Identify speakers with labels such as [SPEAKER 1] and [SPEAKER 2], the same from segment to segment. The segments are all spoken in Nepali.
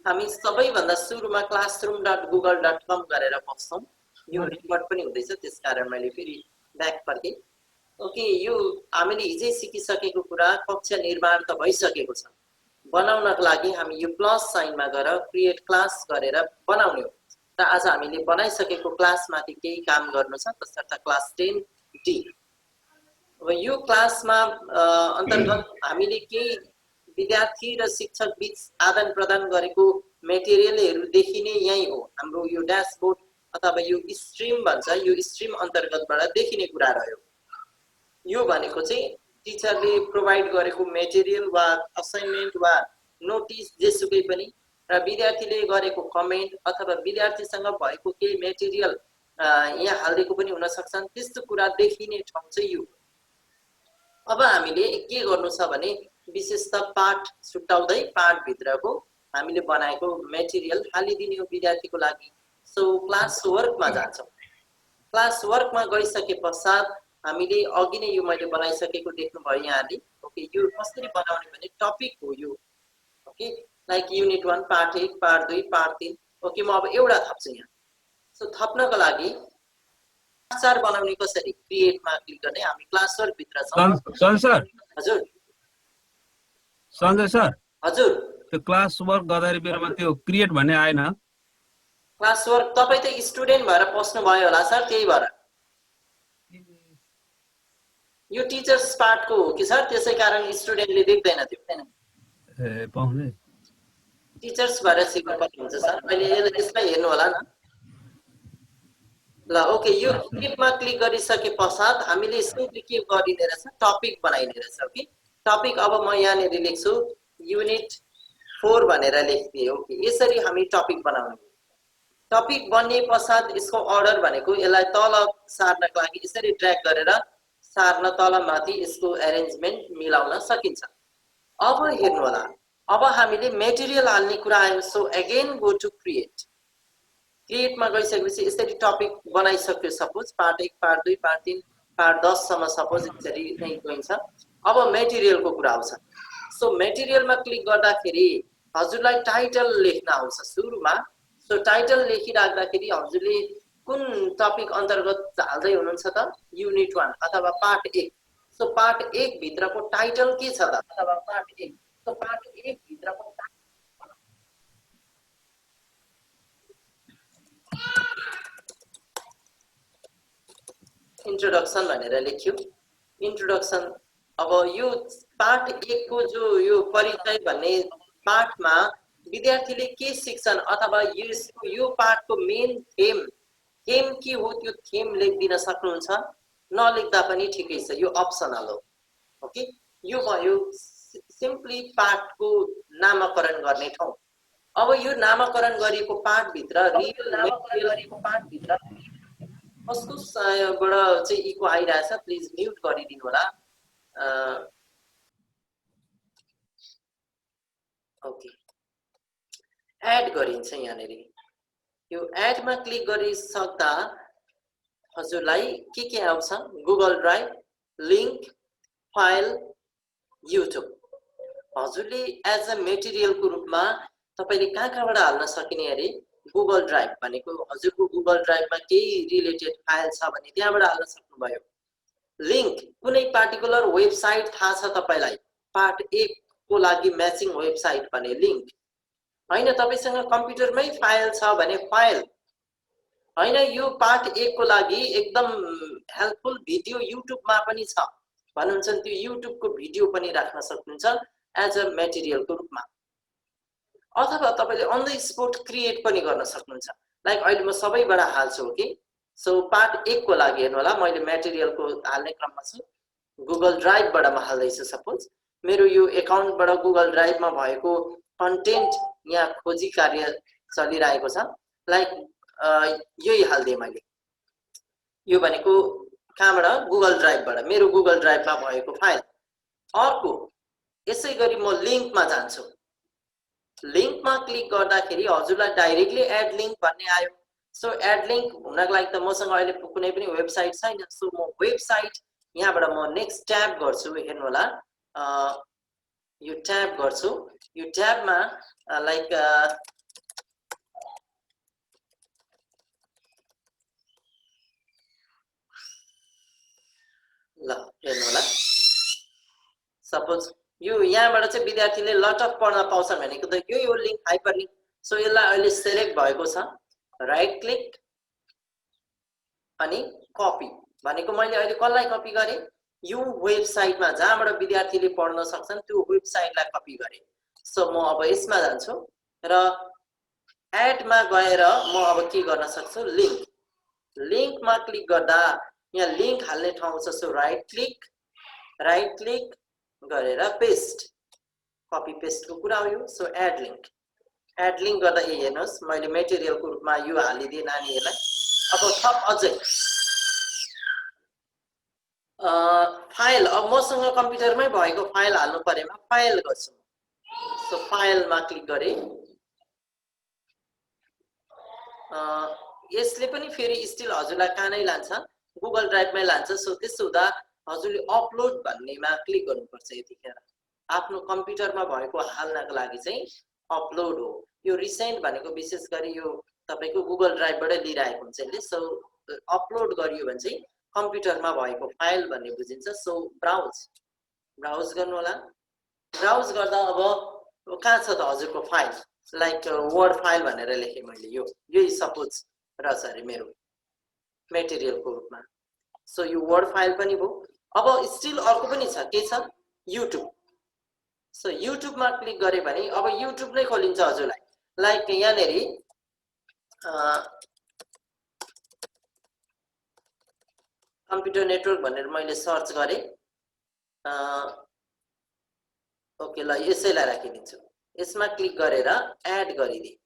[SPEAKER 1] हामी सबैभन्दा सुरुमा classroom.google.com गरेर पस्छौं। यो रेकर्ड पनि हुँदैछ, त्यसकारण मैले फेरि ब्याक फर्के। ओके, यो हामीले हिजै सिकिसकेको कुरा कक्षा निर्माण त भइसकेको छ। बनाउनको लागि हामी यो प्लस साइनमा गएर क्रिएट क्लास गरेर बनाउने हो। र आज हामीले बनाइसकेको क्लासमाथि केही काम गर्नु छ, तसर्थ क्लास 10D। अब यो क्लासमा अन्तर्गत हामीले केही विद्यार्थी र शिक्षक बीच आदान प्रदान गरेको मेटेरियलहरुदेखि नै यही हो। हाम्रो यो ड्याशबोर्ड अथवा यो स्ट्रिम भन्छ, यो स्ट्रिम अन्तर्गतबाट देखिने कुरा रह्यो। यो भनेको चाहिँ टिचरले प्रोवाइड गरेको मेटेरियल वा असाइनमेन्ट वा नोटिस जेसुकै पनि र विद्यार्थीले गरेको कमेन्ट अथवा विद्यार्थीसँग भएको केही मेटेरियल यहाँ हाल्दिएको पनि हुन सक्छन्, त्यस्तो कुरा देखिने ठाउँ चाहिँ यो। अब हामीले के गर्नु छ भने विशेषतः पाठ छुट्याउँदै पाठ भित्रको हामीले बनाएको मेटेरियल हालिदिने हो विद्यार्थीको लागि। सो क्लास वर्कमा जान्छौं। क्लास वर्कमा गइसके पश्चात हामीले अघि नै यो मैले बनाइसकेको देख्नु भयो यहाँले। ओके, यो कसरी बनाउने भने टपिक हो यो। Okay, like unit 1 part 1 part 2 part 3। Okay, म अब एउटा थप्छु यहाँ। सो थप्नको लागि क्लास 4 बनाउने कसरी? क्रिएटमा क्लिक गर्ने। हामी क्लास वर्क भित्र छौं।
[SPEAKER 2] सर
[SPEAKER 1] हजुर
[SPEAKER 2] सञ्जय सर,
[SPEAKER 1] हजुर
[SPEAKER 2] त्यो क्लास वर्क गर्दाखेरि बेलामा त्यो क्रिएट भन्ने आएन।
[SPEAKER 1] क्लास वर्क तपाई त स्टुडेन्ट भएर पस्नु भयो होला सर, त्यही भएर। यो टिचर्स पार्टको हो कि सर, त्यसै कारण स्टुडेन्टले देख्दैन त्यो।
[SPEAKER 2] ए पाउँदै
[SPEAKER 1] टिचर्स भएर सिक्नुपर्ने हुन्छ सर। अहिले यसलाई हेर्नु होला न। ल ओके, यो क्लिपमा क्लिक गरिसके पश्चात हामीले सिम्पली के गरिने रहेछ, टपिक बनाइने रहेछ। ओके, टपिक अब म यहाँनिर लेख्छु युनिट 4 भनेर लेख्दिए। ओके, यसरी हामी टपिक बनाउने। टपिक बन्ने पश्चात यसको अर्डर भनेको यसलाई तल सार्नको लागि यसरी ड्र्याग गरेर सार्न तल माथि यसको एरेन्जमेन्ट मिलाउन सकिन्छ। अब हेर्नु होला, अब हामीले मेटेरियल हाल्ने कुरा आयो। So again go to create. क्रिएटमा गइसकेपछि यसरी टपिक बनाइसक्यो। Suppose part 1 part 2 part 3 part 10 सम्म सपोज यसरी नै गइन्छ। अब मेटेरियलको कुरा आउँछ। सो मेटेरियलमा क्लिक गर्दाखेरि हजुरलाई टाइटल लेख्न आउँछ सुरुमा। सो टाइटल लेखिराख्दाखेरि हजुरले कुन टपिक अन्तर्गत हाल्दै हुनुहुन्छ त? युनिट 1 अथवा पार्ट 1। सो पार्ट 1 भित्रको टाइटल के छ त? अथवा पार्ट 1। सो पार्ट 1 भित्रको इन्ट्रोडक्सन भनेर लेख्यो। इन्ट्रोडक्सन। अब यो पार्ट 1 को जो यो परिचय भन्ने पाठमा विद्यार्थीले के सिक्छन् अथवा यो पाठको मेन थेम के हो त्यो थेम लेखिदिन सक्नुहुन्छ। नलेख्दा पनि ठिकै छ, यो अप्सनल हो। ओके, यो भयो सिम्पली पाठको नामकरण गर्ने ठाउँ। अब यो नामकरण गरिएको पाठभित्र कस्तो बाट चाहिँ इको आइरहेछ, प्लिज म्युट गरिदिनु होला। ओके, एड गरिन्छ यहाँनिर। यो एडमा क्लिक गरिसक्दा हजुरलाई के आउँछ? Google drive, link, file, YouTube. हजुरले एज अ मेटेरियलको रूपमा तपाईले कहाँबाट हाल्न सकिने अरे? गुगल ड्राइभ भनेको हजुरको गुगल ड्राइभमा केही रिलेटेड फाइल छ भने त्यहाँबाट हाल्न सक्नुभयो। लिंक, कुनै पार्टिकुलर वेबसाइट थाहा छ तपाईलाई, पार्ट 1 को लागि म्याचिङ वेबसाइट भने लिंक। हैन तपाईसँग कम्प्युटरमै फाइल छ भने फाइल। हैन यो पार्ट 1 को लागि एकदम हेल्पफुल भिडियो युट्युबमा पनि छ भन्नुहुन्छ त्यो युट्युबको भिडियो पनि राख्न सक्नुहुन्छ एज अ मेटेरियलको रूपमा। अथवा तपाईले अन द स्पोट क्रिएट पनि गर्न सक्नुहुन्छ। लाइक अहिले म सबैबाट हाल्छु। ओके, सो पार्ट 1 को लागि हेर्नु होला, मैले मेटेरियलको हाल्ने क्रममा छु। गुगल ड्राइभबाट म हाल्दैछु। सपोज मेरो यो एकाउन्टबाट गुगल ड्राइभमा भएको कन्टेन्ट यहाँ खोजी कार्य चलिरहेको छ। लाइक यही हाल्दिए मैले। यो भनेको कहाँबाट? गुगल ड्राइभबाट, मेरो गुगल ड्राइभमा भएको फाइल। अर्को यसै गरी म लिंकमा जान्छु। लिंकमा क्लिक गर्दाखेरि हजुरलाई डाइरेक्टली एड लिंक भन्ने आयो। सो एड लिंक हुनको लागि त मसँग अहिले कुनै पनि वेबसाइट छैन। सो म वेबसाइट यहाँबाट म नेक्स्ट ट्याब गर्छु। हेर्नु होला, यो ट्याब गर्छु यो ट्याबमा लाइक ल हेर्नु होला सपोज यो यहाँबाट चाहिँ विद्यार्थीले लट अफ पढ्न पाउँछन् भनेको त यो लिंक हाइपरलिंक सो यसलाई अहिले सिलेक्ट भएको छ राइट क्लिक अनि कपी भनेको मैले अहिले कसलाई कपी गरे यो वेबसाइटमा जहाँबाट विद्यार्थीले पढ्न सक्छन् त्यो वेबसाइटलाई कपी गरे सो म अब यसमा जान्छु र एडमा गएर म अब के गर्न सक्छु लिंकमा क्लिक गर्दा यहाँ लिंक हाल्ने ठाउँ छ सो राइट क्लिक गरेर पेस्ट कपी पेस्टको कुरा हो यो सो एड लिंक गर्दा हेर्नुस् मैले मेटेरियलको रूपमा यो हालिदिए नानीहरुलाई अब थप अझै फाइल अब मसँग कम्प्युटरमै भएको फाइल हाल्नु परेमा फाइल गर्छु सो फाइलमा क्लिक गरे यसले पनि फेरि स्टिल हजुरलाई कहाँ लान्छ गुगल ड्राइभमै लान्छ सो त्यसो हुँदा हजुरले अपलोड भन्नेमा क्लिक गर्नुपर्छ यतिखेर आफ्नो कम्प्युटरमा भएको हाल्नको लागि चाहिँ अपलोड हो यो रिसेन्ट भनेको विशेष गरी यो तपाईको गुगल ड्राइभबाट लिइरहेको हुन्छ यसले सो अपलोड गरियो भने चाहिँ कम्प्युटरमा भएको फाइल भन्ने बुझिन्छ सो ब्राउज गर्नु होला ब्राउज गर्दा अब कहाँ छ त हजुरको फाइल लाइक वर्ड फाइल भनेर लेखे मैले यो सपोज रहेछ अरे मेरो मेटेरियलको रूपमा सो यो वर्ड फाइल पनि भयो अब स्टिल अर्को पनि छ के छ युट्युब सो युट्युबमा क्लिक गरे भने अब युट्युब नै खोलिन्छ हजुरलाई लाइक यहाँनेरि कम्प्युटर नेटवर्क भनेर मैले सर्च गरे ओके ल यसैलाई राखिदिन्छु यसमा क्लिक गरेर एड गरिदिए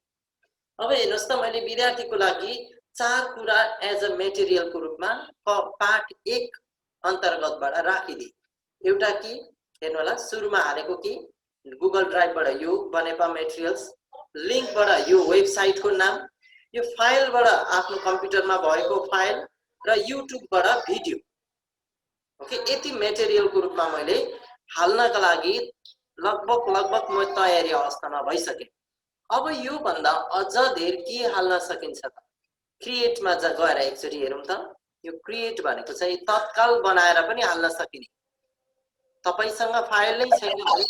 [SPEAKER 1] अब हेर्नुस् त मैले विद्यार्थीको लागि 4 कुरा एज अ मेटेरियलको रूपमा पार्ट 1 अन्तर्गतबाट राखिदिए एउटा के हेर्नु होला सुरुमा हालेको के गुगल ड्राइभबाट यो बनेपा मेटेरियल्स लिंकबाट यो वेबसाइटको नाम यो फाइलबाट आफ्नो कम्प्युटरमा भएको फाइल र युट्युबबाट भिडियो ओके यति मेटेरियलको रूपमा मैले हाल्नका लागि लगभग म तयारी अवस्थामा भइसके अब यो भन्दा अझ धेरै के हाल्न सकिन्छ त क्रिएटमा गएर एकचोटी हेरौँ त यो क्रिएट भनेको चाहिँ तत्काल बनाएर पनि हाल्न सकिने तपाईसँग फाइल नै छैन भने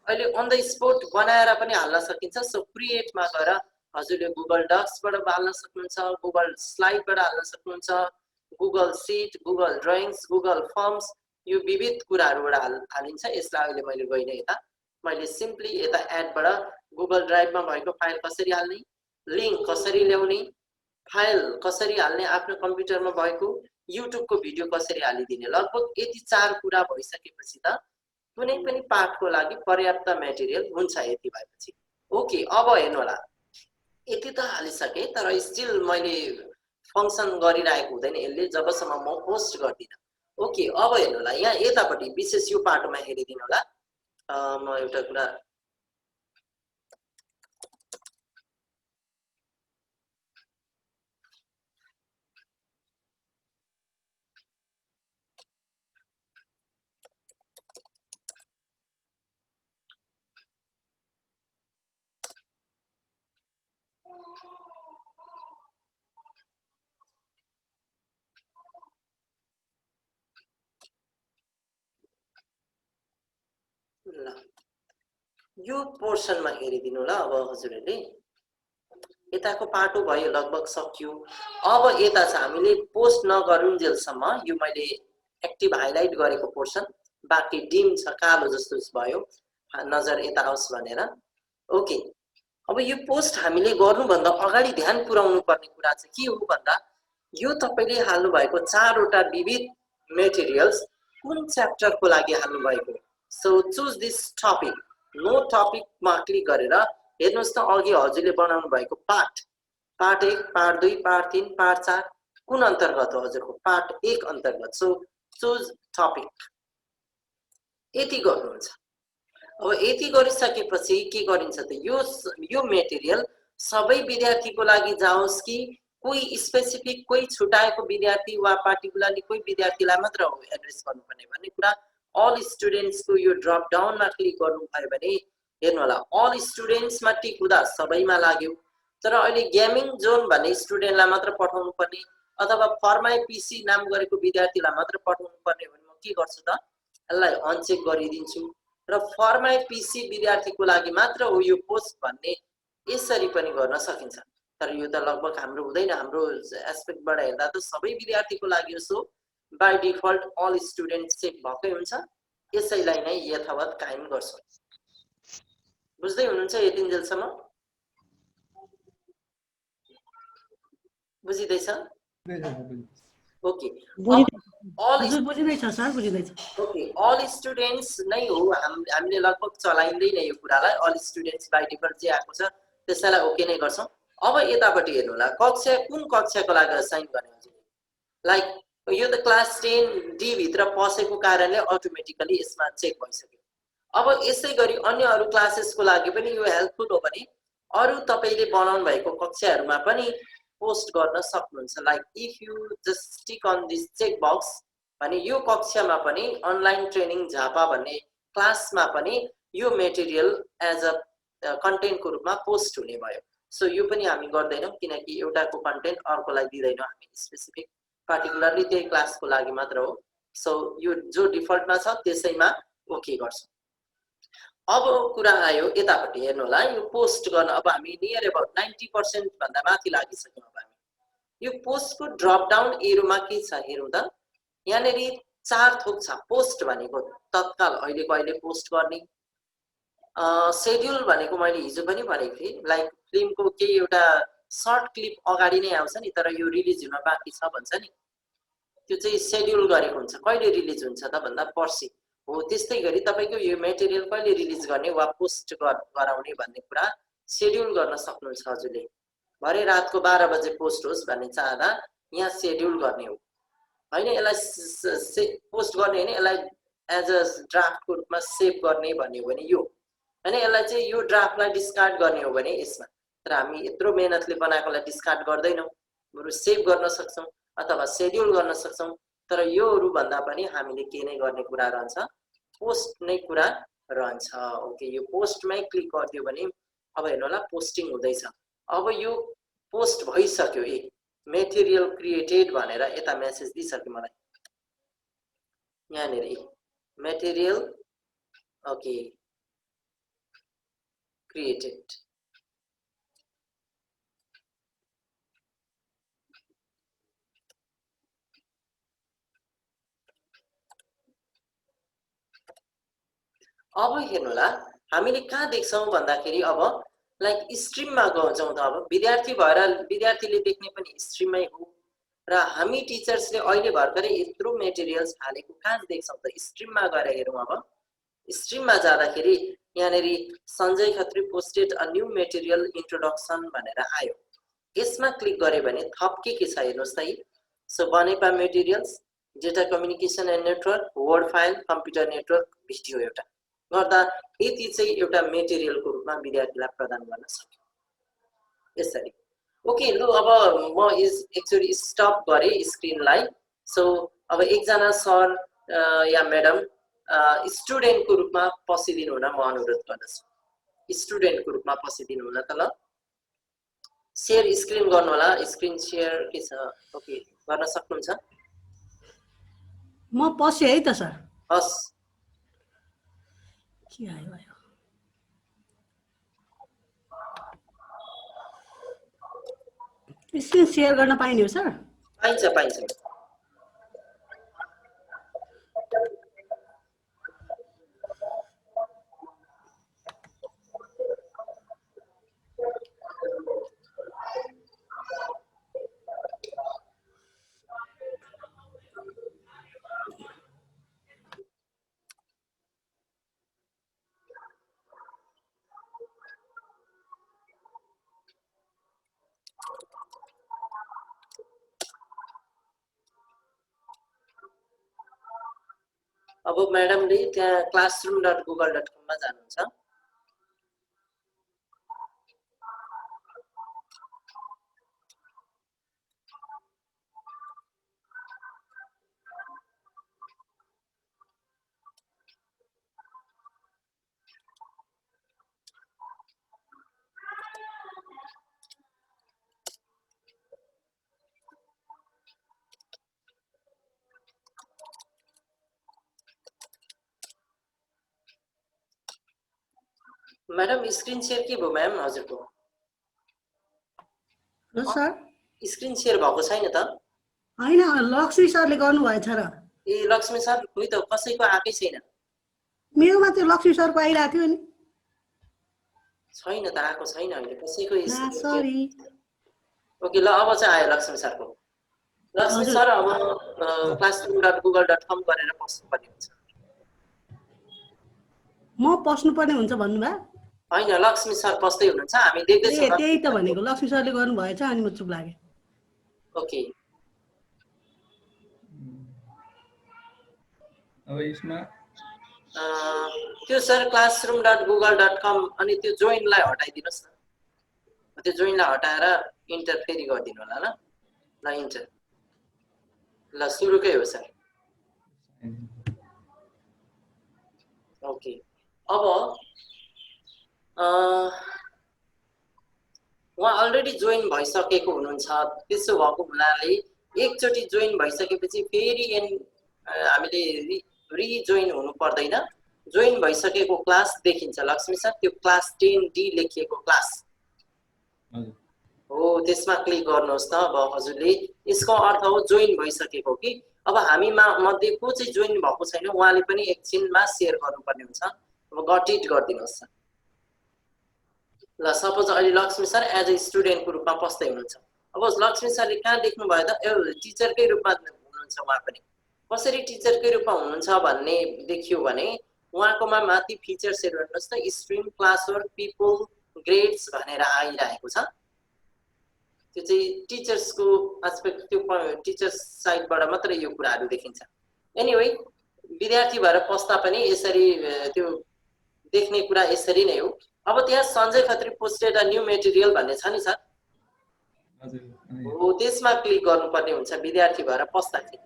[SPEAKER 1] अहिले अन द स्पॉट बनाएर पनि हाल्न सकिन्छ सो क्रिएटमा गएर हजुरले गुगल डक्सबाट हाल्न सक्नुहुन्छ गुगल स्लाइडबाट हाल्न सक्नुहुन्छ Google sheet Google drawings Google forms यो विविध कुराहरुबाट हालिन्छ यसलाई अहिले मैले गइने यता मैले सिम्पली यता एडबाट गुगल ड्राइभमा भएको फाइल कसरी हाल्ने लिंक कसरी ल्याउने फाइल कसरी हाल्ने आफ्नो कम्प्युटरमा भएको युट्युबको भिडियो कसरी हालिदिने लगभग यति 4 कुरा भइसकेपछि त कुनै पनि पाठको लागि पर्याप्त मेटेरियल हुन्छ यति भएपछि ओके अब हेर्नु होला यति त हालिसके तर स्टिल मैले फंक्सन गरिरहेको हुँदैन यसले जबसम्म म पोस्ट गर्दिन ओके अब हेर्नु होला यहाँ यतापट्टि विशेष यो पाटोमा हेरिदिनु होला म एउटा कुरा ल यो पोर्सनमा हेरिदिनु ल अब हजुरहरुले यताको पाटो भयो लगभग सक्यो अब यता छ हामीले पोस्ट नगरुन्जेलसम्म यो मैले एक्टिभ हाइलाइट गरेको पोर्सन बाकी डिम छ कालो जस्तो भयो नजर यता आओस् भनेर ओके अब यो पोस्ट हामीले गर्नु भन्दा अगाडि ध्यान पुर्याउनु पर्ने कुरा चाहिँ के हो भन्दा यो तपाईले हाल्नु भएको 4 वटा विविध मेटेरियल्स कुन च्याप्टरको लागि हाल्नु भएको so choose this topic no topic मा क्लिक गरेर हेर्नुस् त अघि हजुरले बनाउनु भएको पार्ट 1 पार्ट 2 पार्ट 3 पार्ट 4 कुन अन्तर्गत हो हजुरको पार्ट 1 अन्तर्गत सो चुज टपिक यति गर्नुहुन्छ अब यति गरिसकेपछि के गरिन्छ त यो मेटेरियल सबै विद्यार्थीको लागि जाओस् कि कोही स्पेसिफिक कोही छुटाएको विद्यार्थी वा पार्टिकुलरली कोही विद्यार्थीलाई मात्र एड्रेस गर्नुपर्ने भन्ने कुरा अल स्टुडेन्ट्सको यो ड्रप डाउनमा क्लिक गर्नुभयो भने हेर्नु होला अल स्टुडेन्ट्समा टिक हुँदा सबैमा लाग्यो। तर अहिले गेमिङ जोन भन्ने स्टुडेन्टलाई मात्र पठाउनु पर्ने अथवा फर्माई पिसी नाम गरेको विद्यार्थीलाई मात्र पठाउनु पर्ने भने म के गर्छु त यसलाई अनचेक गरिदिन्छु र फर्माई पिसी विद्यार्थीको लागि मात्र हो यो पोस्ट भन्ने यसरी पनि गर्न सकिन्छ। तर यो त लगभग हाम्रो हुँदैन, हाम्रो एस्पेक्टबाट हेर्दा त सबै विद्यार्थीको लागि हो। So by default all student check भएकै हुन्छ, यसैलाई नै यथावत कायम गर्छौँ। बुझ्दै हुनुहुन्छ यतिन्जेलसम्म? बुझिँदैछ? ओके,
[SPEAKER 3] हजुर बुझिँदैछ सर, बुझिँदैछ।
[SPEAKER 1] ओके, अल स्टुडेन्ट्स नै हो हामीले लगभग चलाइँदैन यो कुरालाई। अल स्टुडेन्ट्स बाई डिफल्ट जे आएको छ त्यसैलाई ओके नै गर्छौँ। अब यतापट्टि हेर्नु होला, कक्षा कुन कक्षाको लागि असाइन गर्ने हजुरले? लाइक यो त क्लास 10D भित्र पसेको कारणले अटोमेटिकली यसमा चेक भइसक्यो। अब यसै गरी अन्य अरू क्लासेसको लागि पनि यो हेल्पफुल हो भने अरू तपाईले बनाउनु भएको कक्षाहरूमा पनि पोस्ट गर्न सक्नुहुन्छ। Like if you just tick on this check box भने यो कक्षामा पनि अनलाइन ट्रेनिङ झापा भन्ने क्लासमा पनि यो मेटेरियल एज अ कन्टेन्टको रूपमा पोस्ट हुने भयो। सो यो पनि हामी गर्दैनौँ किनकि एउटाको कन्टेन्ट अर्कोलाई दिँदैनौँ हामी, स्पेसिफिक पार्टिकुलरली त्यही क्लासको लागि मात्र हो। सो यो जो डिफल्टमा छ त्यसैमा ओके गर्छौँ। अब कुरा आयो यतापट्टि हेर्नु होला, यो पोस्ट गर्न अब हामी नियर अबाउट 90% भन्दा माथि लागिसक्यौँ। अब हामी यो पोस्टको ड्रप डाउन एरोमा के छ हेरौँ त। यहाँनिर 4 थोक छ। पोस्ट भनेको तत्काल अहिलेको अहिले पोस्ट गर्ने, शेड्युल भनेको मैले हिजो पनि भनेको थिएँ, लाइक फिल्मको केही एउटा सर्ट क्लिप अगाडि नै आउँछ नि तर यो रिलिज हुन बाँकी छ भन्छ नि, त्यो चाहिँ शेड्युल गरेको हुन्छ। कहिले रिलिज हुन्छ त भन्दा पर्सि हो। त्यस्तै गरी तपाईको यो मेटेरियल कहिले रिलिज गर्ने वा पोस्ट गराउने भन्ने कुरा शेड्युल गर्न सक्नुहुन्छ हजुरले। भरे रातको 12 बजे पोस्ट होस् भन्ने चाहदा यहाँ शेड्युल गर्ने हो हैन, यसलाई पोस्ट गर्ने हैन, यसलाई एज अ ड्राफ्टको रूपमा सेभ गर्ने भन्ने हो भने यो हैन, यसलाई चाहिँ यो ड्राफ्टलाई डिस्कार्ड गर्ने हो भने यसमा। तर हामी यत्रो मेहनतले बनाएकोलाई डिस्कार्ड गर्दैनौँ, बरु सेभ गर्न सक्छौँ अथवा शेड्युल गर्न सक्छौँ। तर योहरू भन्दा पनि हामीले के नै गर्ने कुरा रहन्छ, पोस्ट नै कुरा रहन्छ। ओके, यो पोस्टमै क्लिक गरिदियो भने अब हेर्नु होला पोस्टिङ हुँदैछ। अब यो पोस्ट भइसक्यो, मेटेरियल क्रिएटेड भनेर यता मेसेज दिइसक्यो मलाई यहाँनिर मेटेरियल ओके क्रिएटेड। अब हेर्नु होला हामीले कहाँ देख्छौँ भन्दाखेरि अब लाइक स्ट्रिममा जाउँ त। अब विद्यार्थी भएर विद्यार्थीले देख्ने पनि स्ट्रिममै हो र हामी टिचर्सले अहिले भर्खरै यत्रो मेटेरियल्स हालेको कहाँ देख्छौँ त, स्ट्रिममा गएर हेरौँ। अब स्ट्रिममा जाँदाखेरि यहाँनिर Sanjay Khatri posted a new material introduction भनेर आयो। यसमा क्लिक गरे भने थप के छ हेर्नुहोस् त। So Banepa materials, data communication and network, word file, computer network, video एउटा गर्दा यति चाहिँ एउटा मेटेरियलको रूपमा विद्यार्थीलाई प्रदान गर्न सक्यो यसरी। ओके, लु अब म एक्चुअली स्टप गरेँ स्क्रिनलाई। सो अब एकजना सर या म्याडम स्टुडेन्टको रूपमा पसिदिनु हुन म अनुरोध गर्दछु। स्टुडेन्टको रूपमा पसिदिनु हुन त ल। सेयर स्क्रिन गर्नु होला, स्क्रिन सेयर के छ? ओके, गर्न सक्नुहुन्छ?
[SPEAKER 3] म पसे है त सर।
[SPEAKER 1] हस्,
[SPEAKER 3] के आयो आयो। स्क्रिन सेयर गर्न पाइने हो सर?
[SPEAKER 1] पाइन्छ पाइन्छ। अब म्याडमले त्यहाँ classroom.google.com मा जानुहुन्छ। म्याडम स्क्रिन सेयर के भयो म्याम हजुरको
[SPEAKER 3] ल सर
[SPEAKER 1] स्क्रिन सेयर भएको छैन त
[SPEAKER 3] होइन लक्ष्मी सरले गर्नुभएछ र
[SPEAKER 1] ए लक्ष्मी सर खोइ त कसैको आकै छैन
[SPEAKER 3] मेरोमा त्यो लक्ष्मी सरको आइरहेको थियो नि
[SPEAKER 1] छैन त आएको छैन अहिले कसैको
[SPEAKER 3] ला
[SPEAKER 1] स्क्रिन सेयर
[SPEAKER 3] सरी
[SPEAKER 1] ओके ल अब चाहिँ आयो लक्ष्मी सरको लक्ष्मी
[SPEAKER 3] हजुर।
[SPEAKER 1] सर अब classroom.google.com गरेर पस्नुपर्ने हुन्छ
[SPEAKER 3] म पस्नुपर्ने हुन्छ भन्नुभयो
[SPEAKER 1] होइन लक्ष्मी सर पस्दै हुनुहुन्छ हामी देख्दैछौँ
[SPEAKER 3] ए त्यही त भनेको लक्ष्मी सरले गर्नुभएछ अनि म चुप लागेँ
[SPEAKER 1] ओके
[SPEAKER 2] अब यसमा
[SPEAKER 1] त्यो सर classroom.google.com अनि त्यो जोइनलाई हटाइदिनुहोस् न त्यो जोइनलाई हटाएर इन्टर फेरि गरिदिनु होला ल ल इन्टर ल सुरुकै हो सर ओके अब उहाँ अलरेडी जोइन भइसकेको हुनुहुन्छ त्यसो भएको हुनाले एकचोटि जोइन भइसकेपछि फेरि हामीले रिजोइन हुनु पर्दैन जोइन भइसकेको क्लास देखिन्छ लक्ष्मी सर त्यो क्लास 10D लेखिएको क्लास हो त्यसमा क्लिक गर्नुहोस् त अब हजुरले यसको अर्थ हो जोइन भइसकेको कि अब हामी मध्ये को चाहिँ जोइन भएको छैन उहाँले पनि एकछिनमा सेयर गर्नुपर्ने हुन्छ अब गट इट गरिदिनुहोस् ल सपोज अहिले लक्ष्मी सर एज अ स्टुडेन्टको रूपमा पस्दै हुनुहुन्छ अब लक्ष्मी सरले कहाँ देख्नु भयो त टिचरकै रूपमा हुनुहुन्छ उहाँ पनि कसरी टिचरकै रूपमा हुनुहुन्छ भन्ने देखियो भने उहाँकोमा माथि फिचर्सहरू हेर्नुहोस् त स्ट्रिम क्लासवर्क पिपल ग्रेड्स भनेर आइरहेको छ त्यो चाहिँ टिचर्सको एस्पेक्ट त्यो टिचर्स साइडबाट मात्रै यो कुराहरू देखिन्छ एनीवे विद्यार्थी भएर पस्दा पनि यसरी त्यो देख्ने कुरा यसरी नै हो अब त्यहाँ Sanjay Khatri posted a new material भन्ने छ नि सर हो त्यसमा क्लिक गर्नुपर्ने हुन्छ विद्यार्थी भएर पस्दाखेरि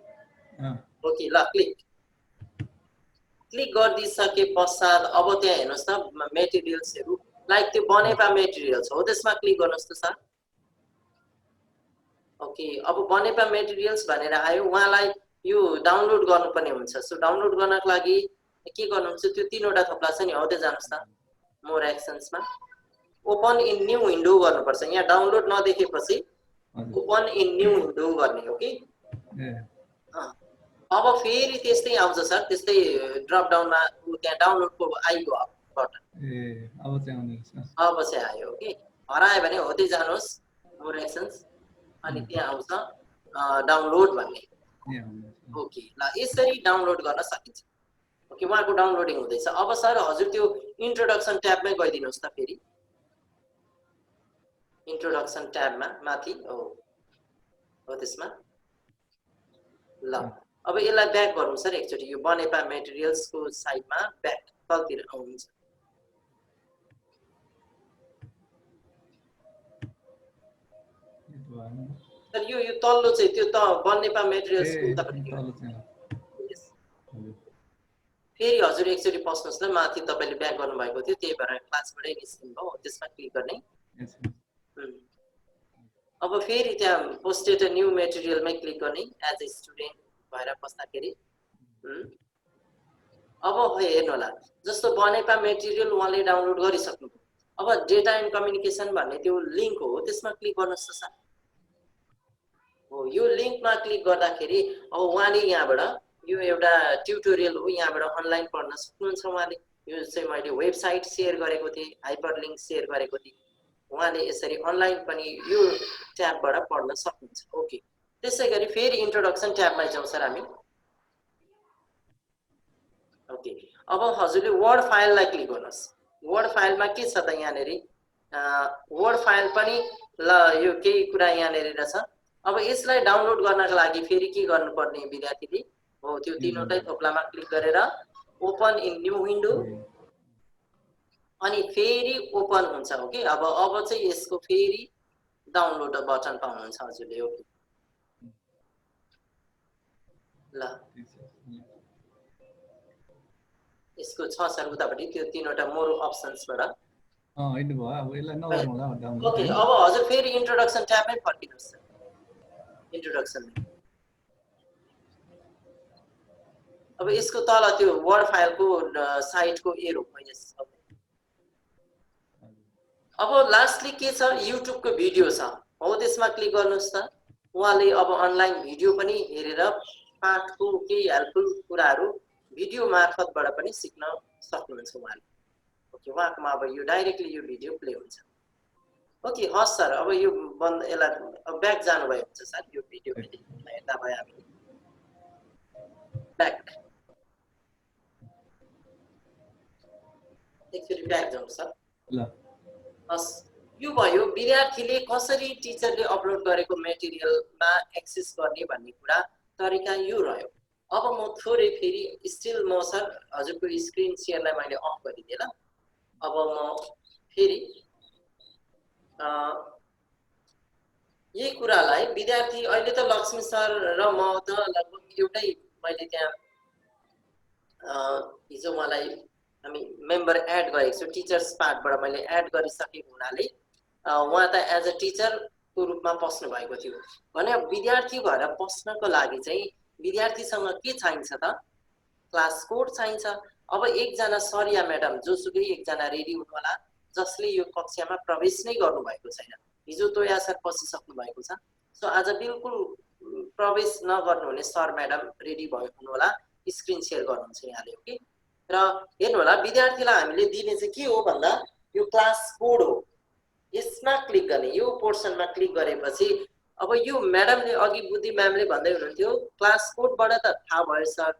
[SPEAKER 1] ओके ल क्लिक गरिदिसके पश्चात अब त्यहाँ हेर्नुहोस् त मेटेरियल्सहरू लाइक त्यो बनेपा मेटेरियल्स हो त्यसमा क्लिक गर्नुहोस् त सर ओके अब बनेपा मेटेरियल्स भनेर आयो उहाँलाई यो डाउनलोड गर्नुपर्ने हुन्छ सो डाउनलोड गर्नको लागि के गर्नुहुन्छ त्यो तीनवटा थप्ला छ नि हौ त्यो जानुहोस् त मोर एक्सन्समा ओपन इन न्यू विन्डो गर्नुपर्छ यहाँ डाउनलोड नदेखेपछि ओपन इन न्यू विन्डो गर्ने हो कि अब फेरि त्यस्तै आउँछ सर त्यस्तै ड्रप डाउनमा त्यहाँ डाउनलोडको आइयो बटन अब चाहिँ आयो ओके हरायो भने होदै जानुहोस् मोर एक्सन्स अनि त्यहाँ आउँछ डाउनलोड भन्ने ओके ल यसरी डाउनलोड गर्न सकिन्छ ओके उहाँको डाउनलोडिङ हुँदैछ अब सर हजुर त्यो इन्ट्रोडक्सन ट्याबमै गइदिनुहोस् त फेरि इन्ट्रोडक्सन ट्याबमा माथि हो त्यसमा ल अब यसलाई ब्याक गरौँ सर एकचोटि यो बनेपा मेटेरियल्सको साइडमा ब्याक तलतिर आउनुहुन्छ सर यो तल्लो चाहिँ त्यो त बनेपा मेटेरियल्सको फेरि हजुर एकचोटि पस्नुहोस् न माथि तपाईँले ब्याक गर्नुभएको थियो त्यही भएर क्लासबाटै निस्किनु भयो त्यसमा क्लिक गर्ने अब फेरि त्यहाँ पोस्टेड न्यू मेटेरियलमै क्लिक गर्ने एज ए स्टुडेन्ट भएर पस्दाखेरि अब हेर्नु होला जस्तो बनेपा मेटेरियल उहाँले डाउनलोड गरिसक्नु अब डेटा एन्ड कम्युनिकेसन भन्ने त्यो लिङ्क हो त्यसमा क्लिक गर्नुहोस् त सर हो यो लिङ्कमा क्लिक गर्दाखेरि अब उहाँले यहाँबाट यो एउटा ट्युटोरियल हो यहाँबाट अनलाइन पढ्न सक्नुहुन्छ उहाँले यो चाहिँ मैले वेबसाइट सेयर गरेको थिएँ हाइपर लिङ्क सेयर गरेको थिएँ उहाँले यसरी अनलाइन पनि यो ट्याबबाट पढ्न सक्नुहुन्छ ओके त्यसै गरी फेरि इन्ट्रोडक्सन ट्याबमा जाउँ सर हामी ओके अब हजुरले वर्ड फाइललाई क्लिक गर्नुहोस् वर्ड फाइलमा के छ त यहाँनिर वर्ड फाइल पनि ल यो केही कुरा यहाँनिर छ अब यसलाई डाउनलोड गर्नको लागि फेरि के गर्नुपर्ने विद्यार्थीले हो त्यो तीनवटै थोप्लामा क्लिक गरेर ओपन इन न्यू विन्डो अनि फेरि ओपन हुन्छ ओके अब चाहिँ यसको फेरि डाउनलोड बटन पाउनुहुन्छ हजुरले ओके ल यसको छ सर उतापट्टि त्यो तीनवटा मोर अप्सन्सबाट ओके अब हजुर फेरि इन्ट्रोडक्सन ट्याबमै फर्किनुहोस् सर इन्ट्रोडक्सन अब यसको तल त्यो वर्ड फाइलको साइटको एरो अब लास्टली के छ युट्युबको भिडियो छ हो त्यसमा क्लिक गर्नुस् त उहाँले अब अनलाइन भिडियो पनि हेरेर पाठको केही हेल्पफुल कुराहरू भिडियो मार्फतबाट पनि सिक्न सक्नुहुन्छ उहाँले ओके उहाँकोमा अब यो डाइरेक्टली यो भिडियो प्ले हुन्छ ओके हस् सर अब यो बन्द यसलाई अब ब्याक जानुभयो हुन्छ सर यो भिडियो हेर्दा भयो हामी ब्याक एकचोटि ब्याक जाउँ सर
[SPEAKER 2] ल
[SPEAKER 1] हस् यो भयो विद्यार्थीले कसरी टिचरले अपलोड गरेको मेटेरियलमा एक्सेस गर्ने भन्ने कुरा तरिका यो रह्यो अब म थोरै फेरि स्टिल म सर हजुरको स्क्रिन सेयरलाई मैले अफ गरिदिएँ ल अब म फेरि यही कुरालाई विद्यार्थी अहिले त लक्ष्मी सर र म त लगभग एउटै मैले त्यहाँ हिजो मलाई हामी मेम्बर एड गरेको छु टिचर्स पार्टबाट मैले एड गरिसकेको हुनाले उहाँ त एज अ टिचरको रूपमा पस्नु भएको थियो भने विद्यार्थी भएर पस्नको लागि चाहिँ विद्यार्थीसँग के चाहिन्छ त क्लास कोड चाहिन्छ अब एकजना सर या म्याडम जोसुकै एकजना रेडी हुनु होला जसले यो कक्षामा प्रवेश नै गर्नुभएको छैन हिजो तोया सर पसिसक्नु भएको छ सो आज बिल्कुल प्रवेश नगर्नुहुने सर म्याडम रेडी भयो हुनु होला स्क्रिन सेयर गर्नुहुन्छ यहाँले ओके र हेर्नु होला विद्यार्थीलाई हामीले दिने चाहिँ के हो भन्दा यो क्लास कोड हो यसमा क्लिक गर्ने यो पोर्सनमा क्लिक गरेपछि अब यो म्याडमले अघि बुद्धि म्यामले भन्दै हुनुहुन्थ्यो क्लास कोडबाट त थाहा भयो सर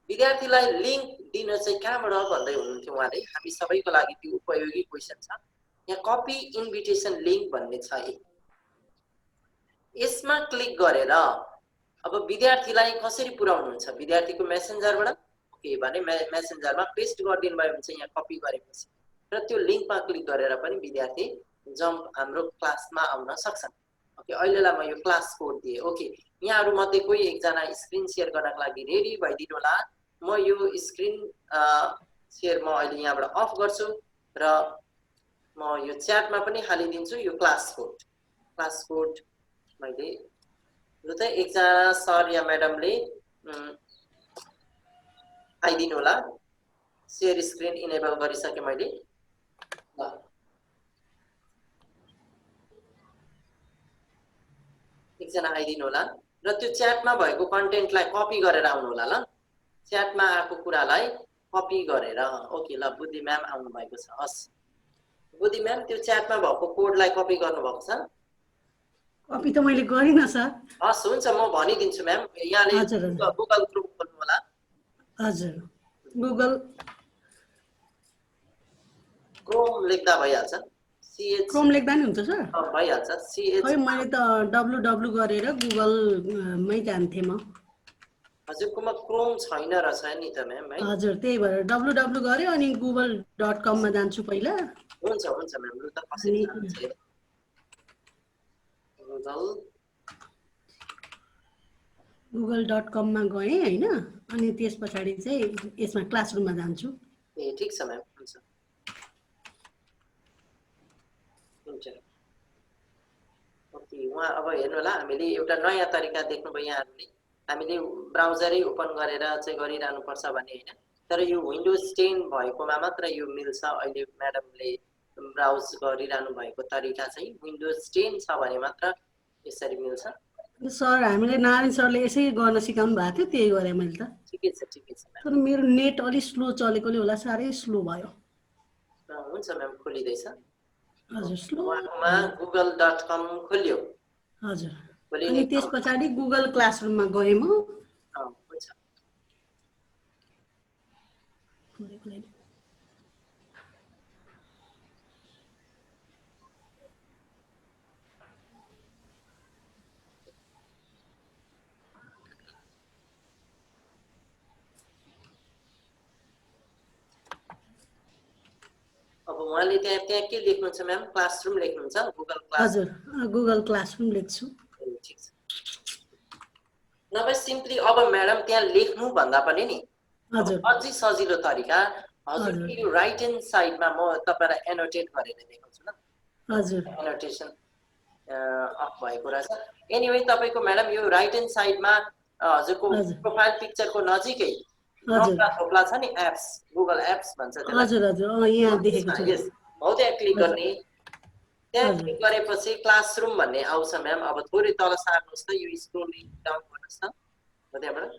[SPEAKER 1] विद्यार्थीलाई लिंक दिन चाहिँ कहाँबाट भन्दै हुनुहुन्थ्यो उहाँले हामी सबैको लागि त्यो उपयोगी क्वेशन छ यहाँ कपी इन्भिटेसन लिंक भन्ने छ यसमा क्लिक गरेर अब विद्यार्थीलाई कसरी पुर्याउनुहुन्छ विद्यार्थीको मेसेन्जरबाट ओके भने मेसेन्जरमा पेस्ट गरिदिनु भयो हुन्छ यहाँ कपी गरेपछि र त्यो लिंकमा क्लिक गरेर पनि विद्यार्थी जम्प हाम्रो क्लासमा आउन सक्छन् ओके अहिलेलाई म यो क्लास कोड दिए ओके यहाँहरु मध्ये कोही एकजना स्क्रिन शेयर गर्नको लागि रेडी भइदिनु होला म यो स्क्रिन शेयर म अहिले यहाँबाट अफ गर्छु र म यो च्याटमा पनि हालिदिन्छु यो क्लास कोड मैले यो त एकजना सर या म्याडमले आइदिनु होला शेयर स्क्रिन इनेबल गरिसके मैले ल एकजना आइदिनु होला र त्यो च्याटमा भएको कन्टेन्टलाई कपी गरेर आउनु होला ल च्याटमा आएको कुरालाई कपी गरेर ओके ल बुद्धि म्याम आउनु भएको छ हस् बुद्धि म्याम त्यो च्याटमा भएको कोडलाई कपी गर्नु भएको छ
[SPEAKER 3] कपी त मैले गरिन सर
[SPEAKER 1] हस् हुन्छ म भनिदिन्छु म्याम यहाँले गुगल क्रोम खोल्नु होला
[SPEAKER 3] हजुर गुगल
[SPEAKER 1] क्रोम लेख्दा भइहाल्छ
[SPEAKER 3] क्रोम लेख्दा नि हुन्छ सर
[SPEAKER 1] भइहाल्छ
[SPEAKER 3] खै मैले त www गरेर गुगल मै जान्थे म
[SPEAKER 1] हजुरकोमा क्रोम छैन रहेछ नि त म्याम है
[SPEAKER 3] हजुर त्यही भएर www गरे अनि google.com मा जान्छु पहिला
[SPEAKER 1] हुन्छ हुन्छ म्याम लु त कसरी जान्छ
[SPEAKER 3] google.com मा गए हैन अनि त्यसपछि चाहिँ यसमा क्लासरुममा जान्छु
[SPEAKER 1] ए ठीक छ म्याम हुन्छ ओके वहाँ अब हेर्नु होला हामीले एउटा नयाँ तरिका देख्नुभयो यहाँहरूले हामीले ब्राउजरै ओपन गरेर चाहिँ गरिरहनु पर्छ भन्ने हैन तर यो विन्डोज 10 भएकोमा मात्र यो मिल्छ अहिले म्याडमले ब्राउज गरिरहनु भएको तरिका चाहिँ विन्डोज 10 छ भने मात्र यसरी मिल्छ
[SPEAKER 3] सर हामीले नारायण सरले यसै गर्न सिकाउनु भएको थियो त्यही गरे मैले त
[SPEAKER 1] ठिकै छ
[SPEAKER 3] तर मेरो नेट अलि स्लो चलेकोले होला साह्रै स्लो भयो
[SPEAKER 1] हुन्छ म्याम खोलिदैछ
[SPEAKER 3] हजुर स्लो
[SPEAKER 1] वहाँमा google.com खोल्यो
[SPEAKER 3] हजुर अनि त्यसपछि गुगल क्लासरुममा गए म
[SPEAKER 1] हुन्छ अब उहाँले त्यहाँ के लेख्नुहुन्छ म्याम क्लासरुम लेख्नुहुन्छ गुगल क्लास
[SPEAKER 3] हजुर गुगल क्लासरुम लेख्छु
[SPEAKER 1] ठीक छ नभए सिम्पली अब म्याडम त्यहाँ लेख्नु भन्दा पनि नि
[SPEAKER 3] हजुर
[SPEAKER 1] अझै सजिलो तरिका हजुर यो राइट ह्यान्ड साइडमा म तपाईलाई एनोटेट गरेर देखाउँछु ल
[SPEAKER 3] हजुर
[SPEAKER 1] एनोटेसन अफ भएको रहेछ एनीवे तपाईको म्याडम यो राइट ह्यान्ड साइडमा हजुरको प्रोफाइल पिक्चरको नजिकै थोप्ला छ नि एप्स गुगल एप्स भन्छ त्यसलाई
[SPEAKER 3] हजुर हजुर यहाँ देखेको छु
[SPEAKER 1] यस हो त्यहाँ क्लिक गर्ने त्यहाँ
[SPEAKER 3] हजुर।
[SPEAKER 1] क्लिक गरेपछि क्लासरुम भन्ने आउँछ म्याम। अब थोरै तल सार्नुहोस् त, यो स्क्रोलिङ डाउन गर्नुहोस् त हो त्यहाँबाट।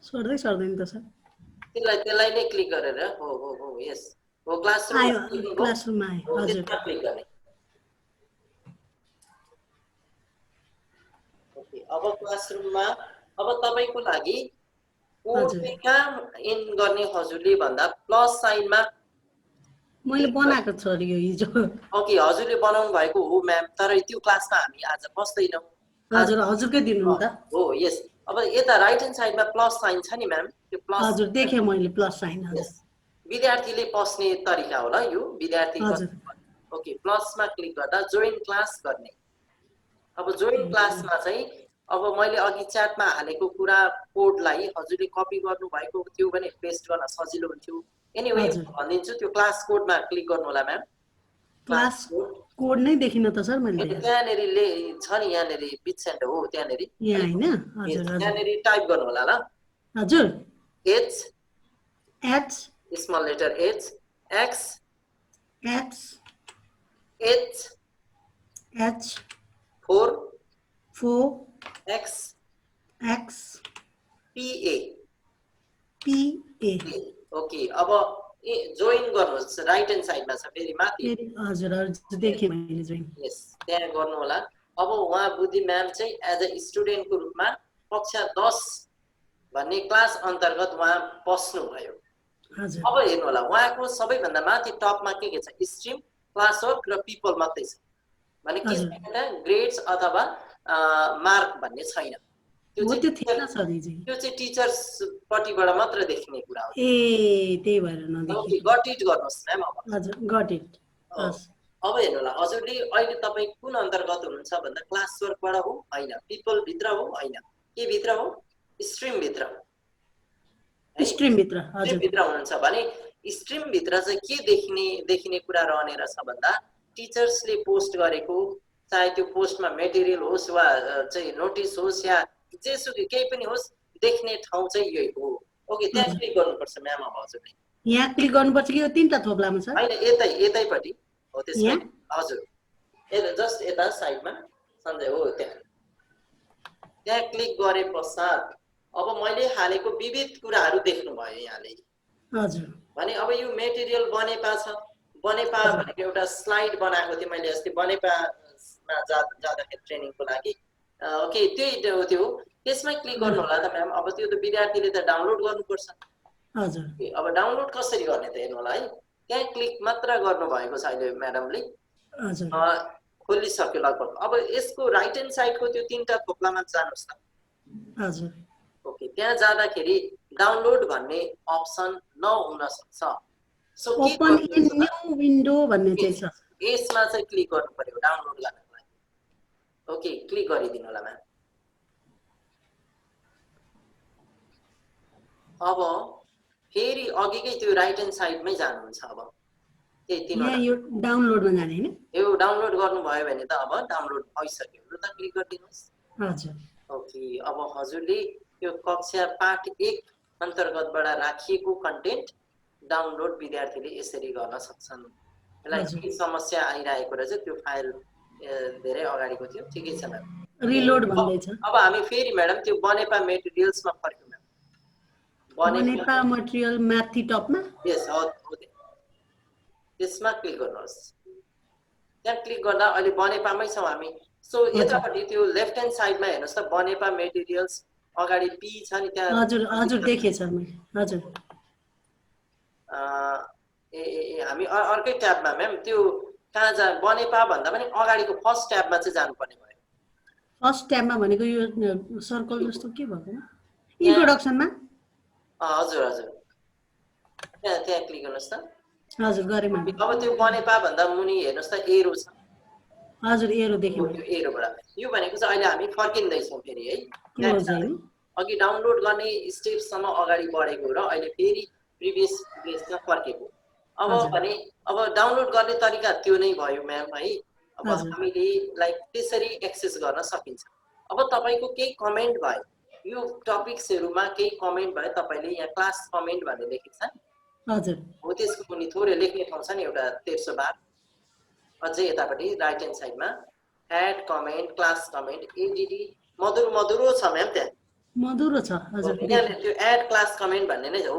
[SPEAKER 3] सर्दैन त सर।
[SPEAKER 1] त्यसलाई नै क्लिक गरेर हो हो हो यस हो क्लासरुम
[SPEAKER 3] आयो, क्लासरुममा आयो।
[SPEAKER 1] हो
[SPEAKER 3] हजुर।
[SPEAKER 1] त्यसमा क्लिक गर्ने। ओके अब क्लासरुममा अब तपाईको लागि कोड
[SPEAKER 3] हजुर।
[SPEAKER 1] चाहिँ कहाँ इन गर्ने हजुरले भन्दा प्लस साइनमा
[SPEAKER 3] मैले बनाएको छु अरे यो हिजो।
[SPEAKER 1] ओके हजुरले बनाउनु भएको हो म्याम, तर त्यो क्लासमा हामी आज बस्दैनौँ।
[SPEAKER 3] हजुर, हजुरकै दिनु नि त।
[SPEAKER 1] हो यस। अब यता राइट ह्यान्ड साइडमा प्लस साइन छ नि म्याम, त्यो प्लस
[SPEAKER 3] हजुर, देखेँ मैले प्लस साइन। हजुर।
[SPEAKER 1] यस विद्यार्थीले पस्ने तरिका होला यो। विद्यार्थी
[SPEAKER 3] हजुर।
[SPEAKER 1] ओके प्लसमा क्लिक गर्दा जोइन क्लास गर्ने। अब जोइन क्लासमा चाहिँ अब मैले अघि च्याटमा हालेको कुरा कोडलाई हजुरले कपी गर्नु भएको थियो भने पेस्ट गर्न सजिलो हुन्थ्यो। एनीवे
[SPEAKER 3] हजुर।
[SPEAKER 1] भनिदिन्छु, त्यो क्लास कोडमा क्लिक गर्नु होला म्याम।
[SPEAKER 3] क्लास कोड नै देखिन त सर मैले।
[SPEAKER 1] त्यहाँनेर छ नि यहाँनेर बिचसेन्ट हो त्यहाँनेर
[SPEAKER 3] यहाँ हैन? हजुर हजुर।
[SPEAKER 1] त्यहाँनेर टाइप गर्नु होला ल।
[SPEAKER 3] हजुर।
[SPEAKER 1] H
[SPEAKER 3] H
[SPEAKER 1] small letter H X
[SPEAKER 3] H
[SPEAKER 1] H
[SPEAKER 3] H
[SPEAKER 1] 4 X
[SPEAKER 3] X
[SPEAKER 1] PA
[SPEAKER 3] PA.
[SPEAKER 1] Okay अब जोइन गर्नुहोस्, राइट ह्यान्ड साइडमा छ फेरि माथि।
[SPEAKER 3] हजुर हजुर देखेँ मैले जोइन।
[SPEAKER 1] यस त्यहाँ गर्नु होला। अब उहाँ बुद्धि म्याम चाहिँ एज अ स्टुडेन्टको रूपमा कक्षा 10 भन्ने क्लास अन्तर्गत उहाँ बस्नुभयो।
[SPEAKER 3] हजुर।
[SPEAKER 1] अब हेर्नु होला उहाँको सबैभन्दा माथि टपमा के छ, स्ट्रिम, क्लास वर्क र पिपल मात्रै छ। भने के छैन, ग्रेड्स अथवा मार्क भन्ने छैन। त्यो चाहिँ टिचर्स पट्टिबाट मात्र देखिने कुरा हो।
[SPEAKER 3] ए त्यही भएर नदेखि।
[SPEAKER 1] गट इट गर्नुहोस् म्याम। अब
[SPEAKER 3] हजुर गट इट।
[SPEAKER 1] अब हेर्नु होला हजुरले अहिले तपाईँ कुन अन्तर्गत हुनुहुन्छ भन्दा क्लास वर्कबाट हो होइन, पिपल भित्र हो होइन, के भित्र हो, स्ट्रिम भित्र हो।
[SPEAKER 3] स्ट्रिम भित्र। हजुर
[SPEAKER 1] भित्र हुनुहुन्छ भने स्ट्रिम भित्र चाहिँ के देखिने कुरा रहने रहेछ भन्दा टिचर्सले पोस्ट गरेको चाहे त्यो पोस्टमा मेटेरियल होस् वा चाहिँ नोटिस होस् या जेसुकै केही पनि होस् देख्ने ठाउँ चाहिँ यही हो। ओके त्यहाँ क्लिक गर्नुपर्छ म्याम। अब हजुरले
[SPEAKER 3] यहाँ क्लिक गर्नुपर्छ कि यो तीनटा थोप्लामा छ?
[SPEAKER 1] हैन यतैपट्टि हो त्यसमा। हजुर जस्ट यता साइडमा सन्जय हो त्यहाँ क्लिक गरे पश्चात अब मैले हालेको विविध कुराहरू देख्नुभयो यहाँले।
[SPEAKER 3] हजुर।
[SPEAKER 1] भने अब यो मेटेरियल बनेपा छ। बनेपा भनेको एउटा स्लाइड बनाएको थिएँ मैले अस्ति बनेपामा जाँदाखेरि ट्रेनिङको लागि। ओके त्यही त्यो त्यसमै क्लिक गर्नु होला त म्याम। अब त्यो त विद्यार्थीले त डाउनलोड गर्नुपर्छ।
[SPEAKER 3] हजुर।
[SPEAKER 1] अब डाउनलोड कसरी गर्ने त हेर्नु होला है। त्यहाँ क्लिक मात्र गर्नुभएको छ अहिले म्याडमले।
[SPEAKER 3] हजुर।
[SPEAKER 1] खोलिसक्यो लगभग। अब यसको राइट ह्यान्ड साइडको त्यो तीनटा थोप्लामा जानुहोस् त।
[SPEAKER 3] हजुर।
[SPEAKER 1] ओके त्यहाँ जाँदाखेरि डाउनलोड भन्ने अप्सन नहुन सक्छ। So
[SPEAKER 3] open in new window भन्ने चाहिँ छ।
[SPEAKER 1] यसमा चाहिँ क्लिक गर्नु पर्यो डाउनलोड गर्नको लागि। ओके क्लिक गरिदिनु होला म्याम। अब फेरि अघिकै त्यो राइट ह्यान्ड साइडमै जानुहुन्छ। अब त्यही
[SPEAKER 3] यहाँ यो डाउनलोडमा जाने हैन?
[SPEAKER 1] यो डाउनलोड गर्नुभयो भने त अब डाउनलोड भइसक्यो ल त क्लिक गरिदिनुहोस्।
[SPEAKER 3] हजुर।
[SPEAKER 1] ओके अब हजुरले यो कक्षा पाठ 1 अन्तर्गतबाट राखिएको कन्टेन्ट डाउनलोड विद्यार्थीले यसरी गर्न सक्छन्। यसलाई के समस्या आइरहेको रहेछ, त्यो फाइल धेरै अगाडिको थियो। ठिकै छ म्याम,
[SPEAKER 3] रिलोड भन्दैछ।
[SPEAKER 1] अब हामी फेरि म्याडम त्यो बनेपा मेटेरियल्समा फर्क्यौँ म्याम।
[SPEAKER 3] बनेपा मटेरियल माथि टपमा।
[SPEAKER 1] यस हो त्यसमा क्लिक गर्नुहोस्। त्यहाँ क्लिक गर्दा अहिले बनेपामै छौँ हामी। सो यतापट्टि त्यो लेफ्ट ह्यान्ड साइडमा हेर्नुहोस् त बनेपा मेटेरियल्स अगाडि पी छ नि त्यहाँ।
[SPEAKER 3] हजुर हजुर देखेँ सर मैले। हजुर।
[SPEAKER 1] हामी अर्कै ट्याबमा म्याम त्यो कहाँ बनेपा भन्दा पनि अगाडिको फर्स्ट ट्याबमा चाहिँ जानुपर्ने भयो।
[SPEAKER 3] फर्स्ट ट्याबमा भनेको यो सर्कल जस्तो के भएको? इन्ट्रोडक्सनमा।
[SPEAKER 1] हजुर हजुर त्यहाँ क्लिक गर्नुहोस् त।
[SPEAKER 3] हजुर गरेँ मैले।
[SPEAKER 1] अब त्यो बनेपा भन्दा मुनि हेर्नुहोस् त एरो छ।
[SPEAKER 3] हजुर एरो देखेँ मैले।
[SPEAKER 1] त्यो एरोबाट यो भनेको चाहिँ अहिले हामी फर्किँदैछौँ फेरि है।
[SPEAKER 3] क्लोज है।
[SPEAKER 1] अघि डाउनलोड गर्ने स्टेपसम्म अगाडि बढेको र अहिले फेरि प्रिभियस पेजमा फर्केको। अब भने अब डाउनलोड गर्ने तरिका त्यो नै भयो म्याम है। अब हामीले लाइक त्यसरी एक्सेस गर्न सकिन्छ। अब तपाईको केही कमेन्ट भयो यो टपिक्सहरुमा केही कमेन्ट भयो तपाईले यहाँ क्लास कमेन्ट भन्ने लेखेको छ।
[SPEAKER 3] हजुर
[SPEAKER 1] हो त्यसको पनि थोरै लेख्ने ठाउँ छ नि एउटा 13 बार। अझै यतापट्टि राइट ह्यान्ड साइडमा एड कमेन्ट क्लास कमेन्ट एडिडी मधुरो छ म्याम त्यहाँ
[SPEAKER 3] मधुरो छ हजुर
[SPEAKER 1] यहाँले त्यो एड क्लास कमेन्ट भन्ने नै हो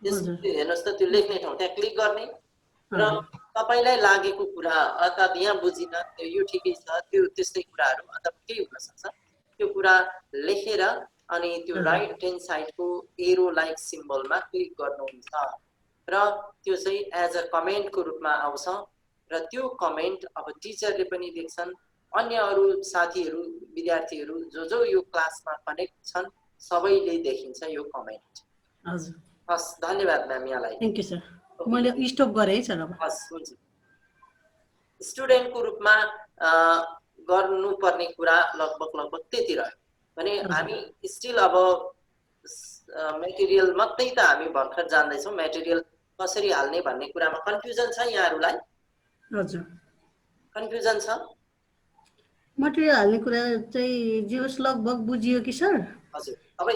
[SPEAKER 3] हजुर
[SPEAKER 1] त्यसको हेर्नुहोस् त त्यो लेख्ने ठाउँ त्यहाँ क्लिक गर्ने र
[SPEAKER 3] हजुर
[SPEAKER 1] तपाईलाई लागेको कुरा अर्थात् यहाँ बुझिन यो ठिकै छ त्यो त्यस्तै कुराहरू अथवा केही हुन सक्छ त्यो कुरा लेखेर अनि त्यो राइट ह्यान्ड साइडको एरो लाइक सिम्बलमा क्लिक गर्नुहुन्छ र त्यो चाहिँ एज अ कमेन्टको रूपमा आउँछ र त्यो कमेन्ट अब टिचरले पनि देख्छन् अन्य अरू साथीहरू विद्यार्थीहरू जो यो क्लासमा कनेक्ट छन् सबैले देखिन्छ यो कमेन्ट
[SPEAKER 3] हजुर
[SPEAKER 1] हस् धन्यवाद म्याम यहाँलाई
[SPEAKER 3] थ्यांक यू सर मैले स्टप गरेँ है सर अब
[SPEAKER 1] हस् हुन्छ स्टुडेन्टको रूपमा गर्नुपर्ने कुरा लगभग त्यति रह्यो भने हामी स्टिल अब मेटेरियल मात्रै त हामी भर्खर जान्दैछौँ मेटेरियल कसरी हाल्ने भन्ने कुरामा कन्फ्युजन छ यहाँहरूलाई
[SPEAKER 3] हजुर
[SPEAKER 1] कन्फ्युजन छ
[SPEAKER 3] मटेरियल हाल्ने कुरा चाहिँ जे होस् लगभग बुझियो कि सर
[SPEAKER 1] हजुर अब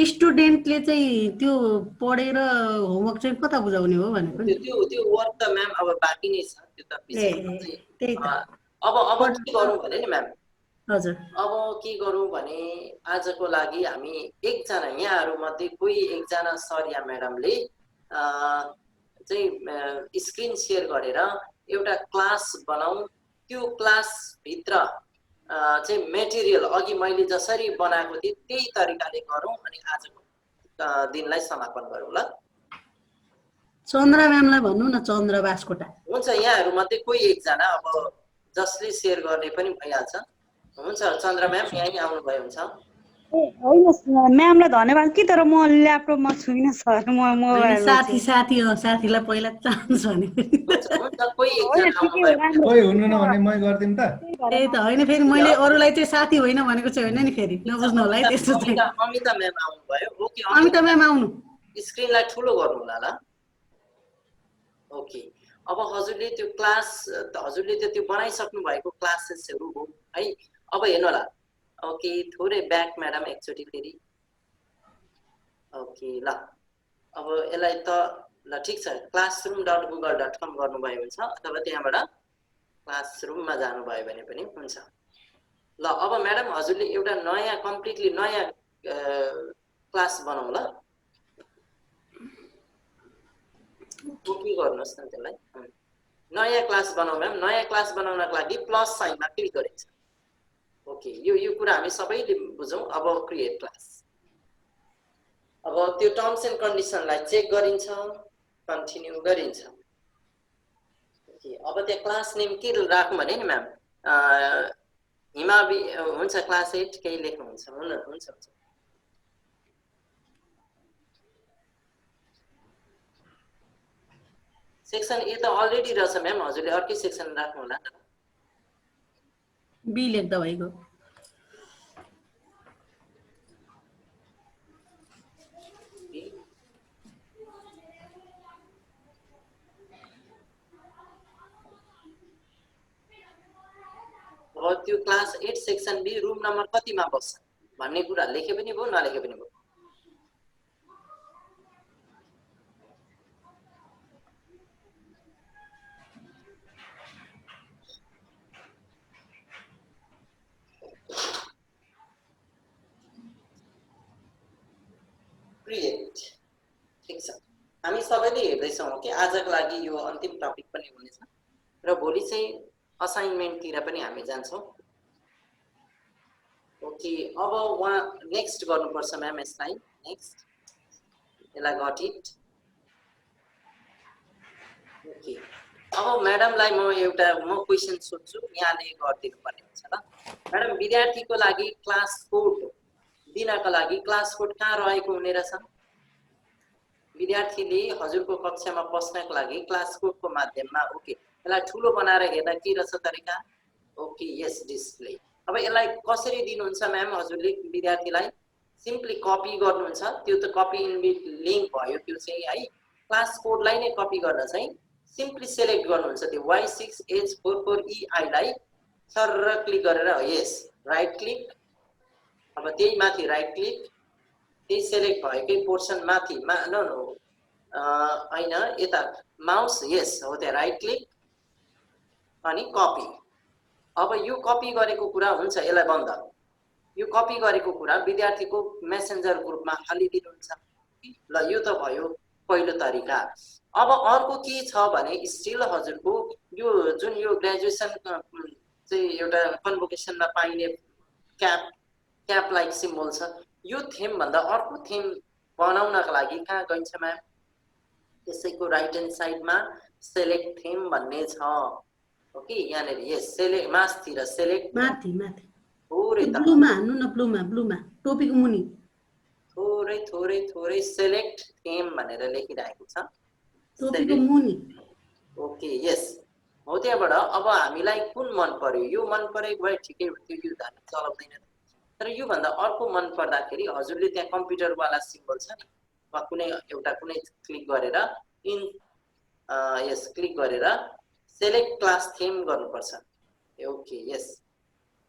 [SPEAKER 3] स्टुडेन्टले चाहिँ त्यो पढेर होमवर्क चाहिँ कता बुझाउने हो भनेको नि
[SPEAKER 1] त्यो वर्क त म्याम अब बाँकी नै छ त्यो त
[SPEAKER 3] त्यही त
[SPEAKER 1] अब के गरौँ भने नि म्याम
[SPEAKER 3] हजुर
[SPEAKER 1] अब के गरौँ भने आजको लागि हामी एकजना यहाँहरूमध्ये कोही एकजना सर या म्याडमले चाहिँ स्क्रिन सेयर गरेर एउटा क्लास बनाऊ त्यो क्लासभित्र चाहिँ मेटेरियल अघि मैले जसरी बनाएको थिएँ त्यही तरिकाले गरौँ अनि आजको दिनलाई समापन गरौँ ल
[SPEAKER 3] चन्द्र म्यामलाई भन्नु न चन्द्र बास्कोटा
[SPEAKER 1] हुन्छ यहाँहरूमध्ये कोही एकजना अब जसले सेयर गर्ने पनि भइहाल्छ हुन्छ चन्द्र म्याम यहीँ आउनुभयो हुन्छ
[SPEAKER 4] होइन म्यामलाई धन्यवाद कि तर म ल्यापटपमा छुइनँ सर म मोबाइल
[SPEAKER 3] साथी हो साथीलाई पहिला चान्स भने
[SPEAKER 1] हुन्छ कोही एकजना आउनुभयो
[SPEAKER 5] कोही हुनु नभने मै गर्दिन त
[SPEAKER 3] त्यही त होइन फेरि मैले अरूलाई चाहिँ साथी होइन भनेको चाहिँ होइन नि फेरि नबुझ्नु होला है त्यस्तो चाहिँ
[SPEAKER 1] अमिता म्याम आउनुभयो ओके
[SPEAKER 3] अमिता म्याम आउनु
[SPEAKER 1] स्क्रिनलाई ठुलो गर्नु होला ल ओके अब हजुरले त्यो क्लास हजुरले त त्यो बनाइसक्नु भएको क्लासेसहरू हो है अब हेर्नु होला ओके थोरै ब्याक म्याडम एकचोटि फेरि ओके ल अब यसलाई त ल ठिक छ classroom.google.com गर्नुभयो हुन्छ अथवा त्यहाँबाट क्लासरुममा जानुभयो भने पनि हुन्छ ल अब म्याडम हजुरले एउटा नयाँ कम्प्लिटली नयाँ क्लास बनाऊ ल के गर्नुहोस् न त्यसलाई नयाँ क्लास बनाऊ म्याम नयाँ क्लास बनाउनको लागि प्लस साइनमा क्लिक गरिन्छ ओके यो कुरा हामी सबैले बुझौँ अब क्रिएट क्लास अब त्यो टर्म्स एन्ड कन्डिसनलाई चेक गरिन्छ कन्टिन्यू गरिन्छ ओके अब त्यहाँ क्लास नेम के राखौँ भने नि म्याम हिमाबी हुन्छ क्लास 8 केही लेख्नुहुन्छ हुन्छ सेक्सन ए त अलरेडी रहेछ म्याम हजुरले अर्कै सेक्सन राख्नु होला
[SPEAKER 3] बी लेख्दा भइगयो
[SPEAKER 1] अब त्यो class 8 section B room number कतिमा बस्छ भन्ने कुरा लेखे पनि भयो नलेखे पनि भयो क्रिएट ठीक छ हामी सबैले हेर्दैछौँ कि आजको लागि यो अन्तिम टपिक पनि हुनेछ र भोलि चाहिँ असाइनमेन्टतिर पनि हामी जान्छौँ ओके अब वहाँ नेक्स्ट गर्नुपर्छ म्याम यसलाई नेक्स्ट यसलाई गट इट ओके अब म्याडमलाई म क्वेसन सोध्छु यहाँले गरिदिनु पर्ने हुन्छ ल म्याडम विद्यार्थीको लागि क्लास कोड दिनको लागि क्लास कोड कहाँ रहेको हुने रहेछ विद्यार्थीले हजुरको कक्षामा पस्नको लागि क्लास कोडको माध्यममा ओके यसलाई ठुलो बनाएर हेर्न के रहेछ तरिका ओके यस डिस्प्ले अब यसलाई कसरी दिनुहुन्छ म्याम हजुरले विद्यार्थीलाई सिम्पली कपी गर्नुहुन्छ त्यो त कपी इनबिल्ट लिंक भयो त्यो चाहिँ है क्लास कोडलाई नै कपी गर्न चाहिँ सिम्पली सेलेक्ट गर्नुहुन्छ त्यो Y6H44EI लाई सर्र क्लिक गरेर यस राइट क्लिक अब त्यही माथि राइट क्लिक त्यही सेलेक्ट भएकै पोर्सन माथि नो हैन यता माउस यस हो त्यहाँ राइट क्लिक अनि कपी। अब यो कपी गरेको कुरा हुन्छ, यसलाई बन्द। यो कपी गरेको कुरा विद्यार्थीको मेसेन्जर ग्रुपमा हालिदिनुहुन्छ। ल यो त भयो पहिलो तरिका। अब अर्को के छ भने स्टिल हजुरको यो जुन यो ग्रेजुएसन चाहिँ एउटा कन्भोकेसनमा पाइने क्याप लाइक सिम्बल छ, यो थीम भन्दा अर्को थीम बनाउनका लागि कहाँ गइन्छ म्याम? त्यसैको राइट ह्यान्ड साइडमा सेलेक्ट थीम भन्ने छ। ओके, यहाँनिर यस सेलेक्ट मास्तिर सेलेक्ट
[SPEAKER 3] माथि माथि
[SPEAKER 1] थोरै त
[SPEAKER 3] ब्लूमा हान्नु न, ब्लूमा टोपीको मुनि
[SPEAKER 1] थोरै थोरै थोरै सेलेक्ट थीम भनेर लेखिरहेको छ।
[SPEAKER 3] टोपीको मुनि।
[SPEAKER 1] ओके यस, हो त्यहाँबाट अब हामीलाई कुन मन पर्यो? यो मन परेको भए ठिकै हुन्थ्यो, यो धार्मिक चलाउँदैन। तर योभन्दा अर्को मन पर्दाखेरि हजुरले त्यहाँ कम्प्युटरवाला सिम्बल छ नि, वा कुनै एउटा कुनै क्लिक गरेर यस क्लिक गरेर सेलेक्ट क्लास थीम गर्नुपर्छ। ओके यस,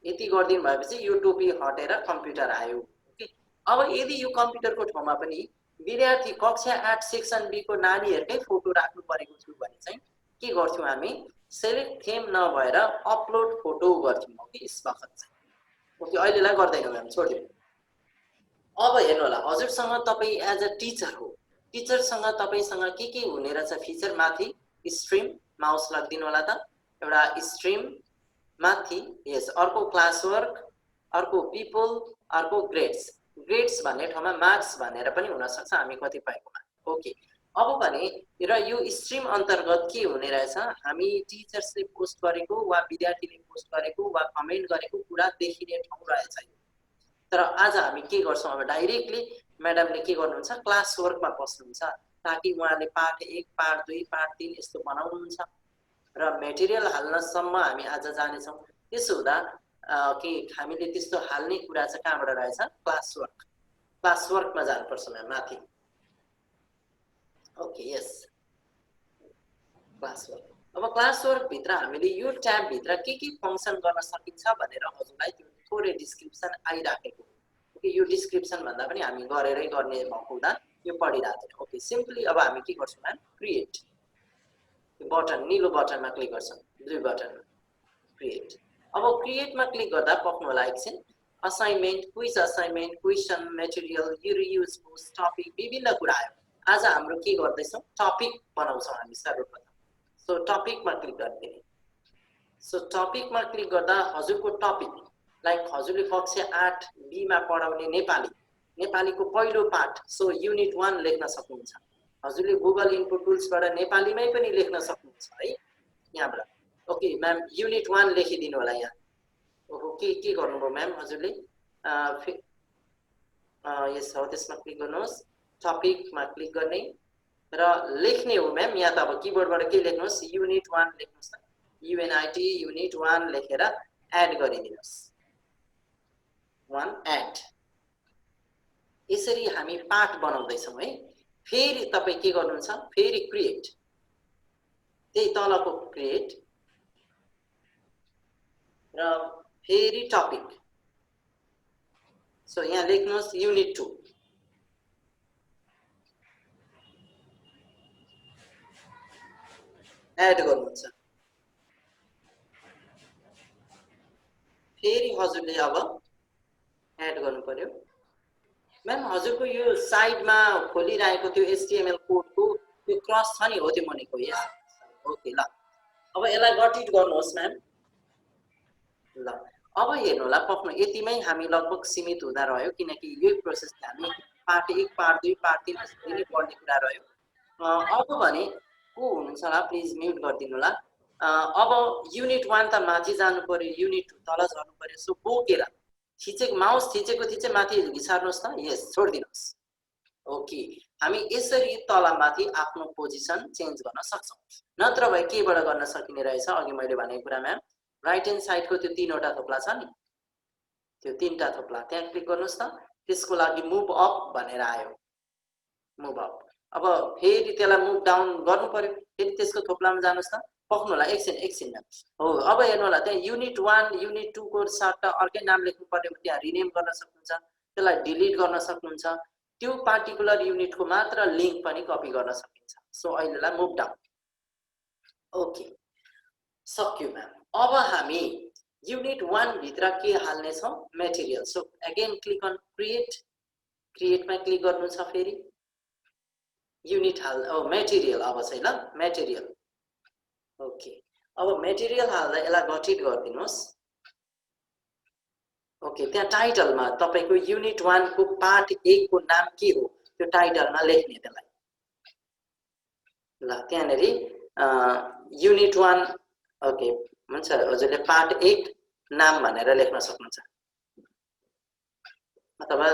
[SPEAKER 1] यति गरिदिनु भएपछि यो टोपी हटेर कम्प्युटर आयो। ओके, अब यदि यो कम्प्युटरको ठाउँमा पनि विद्यार्थी कक्षा 8 सेक्सन बी को नानीहरुकै फोटो राख्नु परेको थियो भने चाहिँ के गर्थ्यौं हामी? सेलेक्ट थीम नभएर अपलोड फोटो गर्थ्यौं कि यस वखत चाहिँ। ओके, अहिलेलाई गर्दैनौं हामी, छोड्दियौ। अब हेर्नु होला, हजुरसँग तपाई एज अ टिचर हो, टिचरसँग तपाईसँग के हुने रहेछ फिचर? माथि स्ट्रीम माउस लगिदिनु होला त, एउटा स्ट्रीम माथि, यस, अर्को क्लास वर्क, अर्को पिपल, अर्को ग्रेड्स। ग्रेड्स भन्ने ठाउँमा मार्क्स भनेर पनि हुन सक्छ हामी कतिपयकोमा। ओके, अब भने र यो स्ट्रीम अन्तर्गत के हुने रहेछ? हामी टिचर्सले पोस्ट गरेको वा विद्यार्थीले पोस्ट गरेको वा कमेन्ट गरेको कुरा देखिने ठाउँ रहेछ। तर आज हामी के गर्छौं? अब डाइरेक्टली म्याडमले के गर्नुहुन्छ? क्लास वर्कमा पस्नुहुन्छ, ताकि उहाँले पाठ 1 पाठ 2 पाठ 3 यस्तो बनाउनुहुन्छ र मेटेरियल हाल्नसम्म हामी आज जानेछौं। त्यसो हुँदा के हामीले त्यस्तो हाल्ने कुरा चाहिँ कहाँबाट रहेछ? Class work. क्लास वर्कमा जानुपर्छ म्याम, माथि। ओके यस, क्लास वर्क। अब क्लास वर्क भित्र हामीले यो ट्याब भित्र के फंक्सन गर्न सकिन्छ भनेर हजुरलाई त्यो थोरै डिस्क्रिप्सन आइराखेको। ओके, यो डिस्क्रिप्सन भन्दा पनि हामी गरेरै गर्ने भएको हुँदा यो पढिरहेको थिएन। ओके, सिम्पली अब हामी के गर्छौं म्याम? क्रिएट बटन, निलो बटनमा क्लिक गर्छौं, ब्लू बटनमा क्रिएट। अब क्रिएटमा क्लिक गर्दा पक्नु होला एकछिन, assignment, quiz assignment, question, material, reuse, post, topic, विभिन्न कुरा आयो। आज हाम्रो के गर्दैछौं? टपिक बनाउँछौं हामी सर्वप्रथम। सो टपिकमा क्लिक गर्दिने। सो टपिकमा क्लिक गर्दा हजुरको टपिक लाइक हजुरले कक्षा 8 बी मा पढाउने नेपाली, नेपालीको पहिलो पाठ, सो युनिट 1 लेख्न सक्नुहुन्छ। हजुरले गुगल इनपुट टुल्सबाट नेपालीमै पनि लेख्न सक्नुहुन्छ है यहाँबाट। ओके म्याम, युनिट 1 लेखिदिनु होला यहाँ। ओहो, के गर्नुभयो म्याम हजुरले? यस हो, त्यसमा क्लिक गर्नुहोस्, टपिकमा क्लिक गर्ने र लेख्ने हो म्याम। यहाँ त अब किबोर्डबाट के लेख्नुहोस्? युनिट 1 लेख्नुहोस् त, युएनआईटी युनिट 1 लेखेर एड गरिदिनुहोस्। 1 एड। यसरी हामी पाठ बनाउँदैछौं है। फेरि तपाई के गर्नुहुन्छ? फेरि क्रिएट, त्यही तलको क्रिएट र फेरि टपिक। सो यहाँ लेख्नुहोस् युनिट 2। एड गर्नुहुन्छ। फेरि हजुरले अब एड गर्नु पर्यो। म्याम हजुरको यो साइडमा खोलिरहेको त्यो एचटीएमएल कोडको त्यो क्रस छ नि, हो त्यो मुनिको? यस। ओके ल, अब यसलाई गटिट गर्नुहोस् म्याम। ल अब हेर्नु होला, पक्नु यतिमै हामी लगभग सीमित हुँदा रह्यो, किनकि यही प्रोसेस हामी पार्ट 1 पार्ट 2 पार्ट 3 यसरी पढ्ने कुरा रह्यो। अब भने को हुनुहुन्छ होला? प्लिज म्युट गरिदिनु होला। अब युनिट 1 त माथि जानु पर्यो, युनिट 2 तल झर्नु पर्यो। सो बोकेर खिचेको माउस थिचेको माथि घिसार्नुहोस् त, यस, छोड्दिनुहोस्। ओके, हामी यसरी तल माथि आफ्नो पोजिसन चेन्ज गर्न सक्छौं। नत्र भए केबाट गर्न सकिने रहेछ? अघि मैले भनेको कुरा म्याम, राइट ह्यान्ड साइडको त्यो 3वटा थोप्ला छ नि, त्यो 3टा थोप्ला त्यहाँ क्लिक गर्नुहोस् त। त्यसको लागि मुभ अप भनेर आयो, मुभ अप। अब फेरि त्यसलाई मुभ डाउन गर्नु पर्यो, फेरि त्यसको थोप्लामा जानुहोस् त। पक्नु होला, एकछिन हो। अब हेर्नु होला, त्यहाँ युनिट 1 युनिट 2 को सट्टा अर्कै नाम लेख्नु पर्यो, त्यहाँ रिनेम गर्न सक्नुहुन्छ, त्यसलाई डिलिट गर्न सक्नुहुन्छ। त्यो पार्टिकुलर युनिटको मात्र लिंक पनि कपी गर्न सकिन्छ। सो अहिलेलाई मुभ डाउन। ओके, सक्यो म्याम। अब हामी युनिट 1 भित्र के हाल्ने छौं material. So again click on क्रिएटमा क्लिक गर्नु छ फेरि युनिट हाल मेटेरियल अब चाहिँ ल मेटेरियल ओके। अब मेटेरियल हाल्दा यसलाई गठित गरिदिनुस् ओके। त्यहाँ टाइटलमा तपाईको युनिट 1 को पार्ट 1 को नाम के हो त्यो टाइटलमा लेख्ने त्यसलाई ल। त्यहाँनेरि युनिट 1 ओके हुन्छ हजुरले पार्ट 1 नाम भनेर लेख्न सक्नुहुन्छ अथवा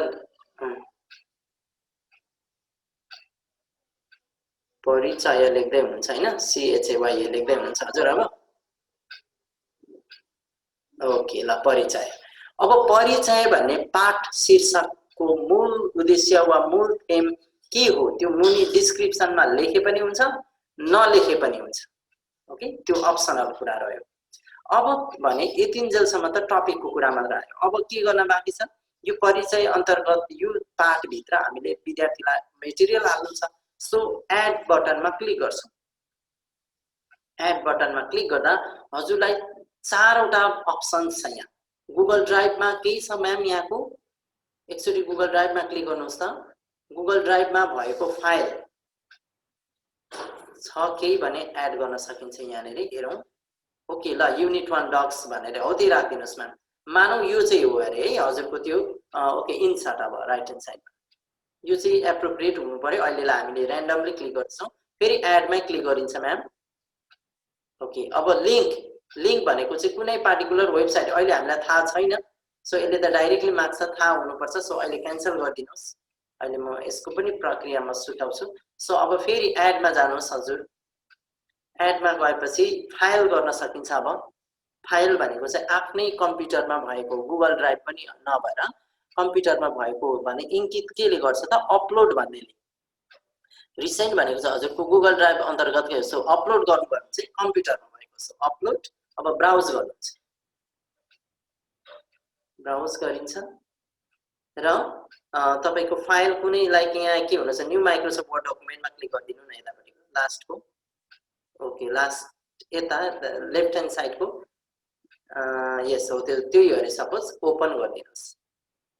[SPEAKER 1] परिचय लेख्दै हुनुहुन्छ हैन CHAY लेख्दै हुनुहुन्छ हजुर। अब ओके ल परिचय। अब परिचय भन्ने पाठ शीर्षकको मूल उद्देश्य वा मूल थेम के हो त्यो मुनि डिस्क्रिप्सनमा लेखे पनि हुन्छ नलेखे पनि हुन्छ ओके। त्यो अप्सनल कुरा रह्यो। अब भने यतिन्जेलसम्म त टपिकको कुरा मात्र आयो। अब के गर्न बाँकी छ यो परिचय अन्तर्गत यो पाठ भित्र हामीले विद्यार्थीलाई मेटेरियल हाल्नु छ। सो एड बटनमा क्लिक गर्छौं। एड बटनमा क्लिक गर्दा हजुरलाई 4 वटा अप्सन छ। यहाँ गुगल ड्राइभमा केही छ म्याम यहाँको एकचोटी गुगल ड्राइभमा क्लिक गर्नुहोस् त। गुगल ड्राइभमा भएको फाइल छ केही भने एड गर्न सकिन्छ यहाँनेरि हेरौं ओके ल। युनिट 1 डक्स भनेर हो त्यही राखिदिनुस् म्याम। मानौ यो चाहिँ हो अरे है हजुरको त्यो ओके इन्सर्ट अब राइट ह्यान्ड साइडमा यो चाहिँ एप्रोप्रिएट हुनु पर्यो। अहिलेलाई हामीले र्यान्डमली क्लिक गर्छौं फेरि एडमै क्लिक गरिन्छ म्याम ओके। अब लिंक भनेको चाहिँ कुनै पार्टिकुलर वेबसाइट अहिले हामीलाई थाहा छैन। सो यसले त डाइरेक्टली माग्छ थाहा हुनुपर्छ। सो अहिले क्यान्सल गरिदिनुस्। अहिले म यसको पनि प्रक्रियामा सुटाउँछु। सो अब फेरि एडमा जानुहोस् हजुर। एडमा गएपछि फाइल गर्न सकिन्छ। अब फाइल भनेको चाहिँ आफ्नै कम्प्युटरमा भएको गुगल ड्राइभ पनि नभएर कम्प्युटरमा भएको हो भने इङ्कित केले गर्छ त अपलोड भन्नेले। रिसेन्ट भनेको चाहिँ हजुरको गुगल ड्राइभ अन्तर्गत के हो। अपलोड गर्नु भने चाहिँ कम्प्युटरमा भएको छ अपलोड। अब ब्राउज गर्नुहुन्छ ब्राउज गरिन्छ र तपाईको फाइल कुनै लाइक यहाँ के हुनुहुन्छ न्यू माइक्रोसफ्ट वर्ड डकुमेन्टमा क्लिक गरिदिनु न यतापटि लास्टको ओके लास्ट यता लेफ्ट ह्यान्ड साइडको यस हो त्यही हो अरे सपोज ओपन गरिदिनुस्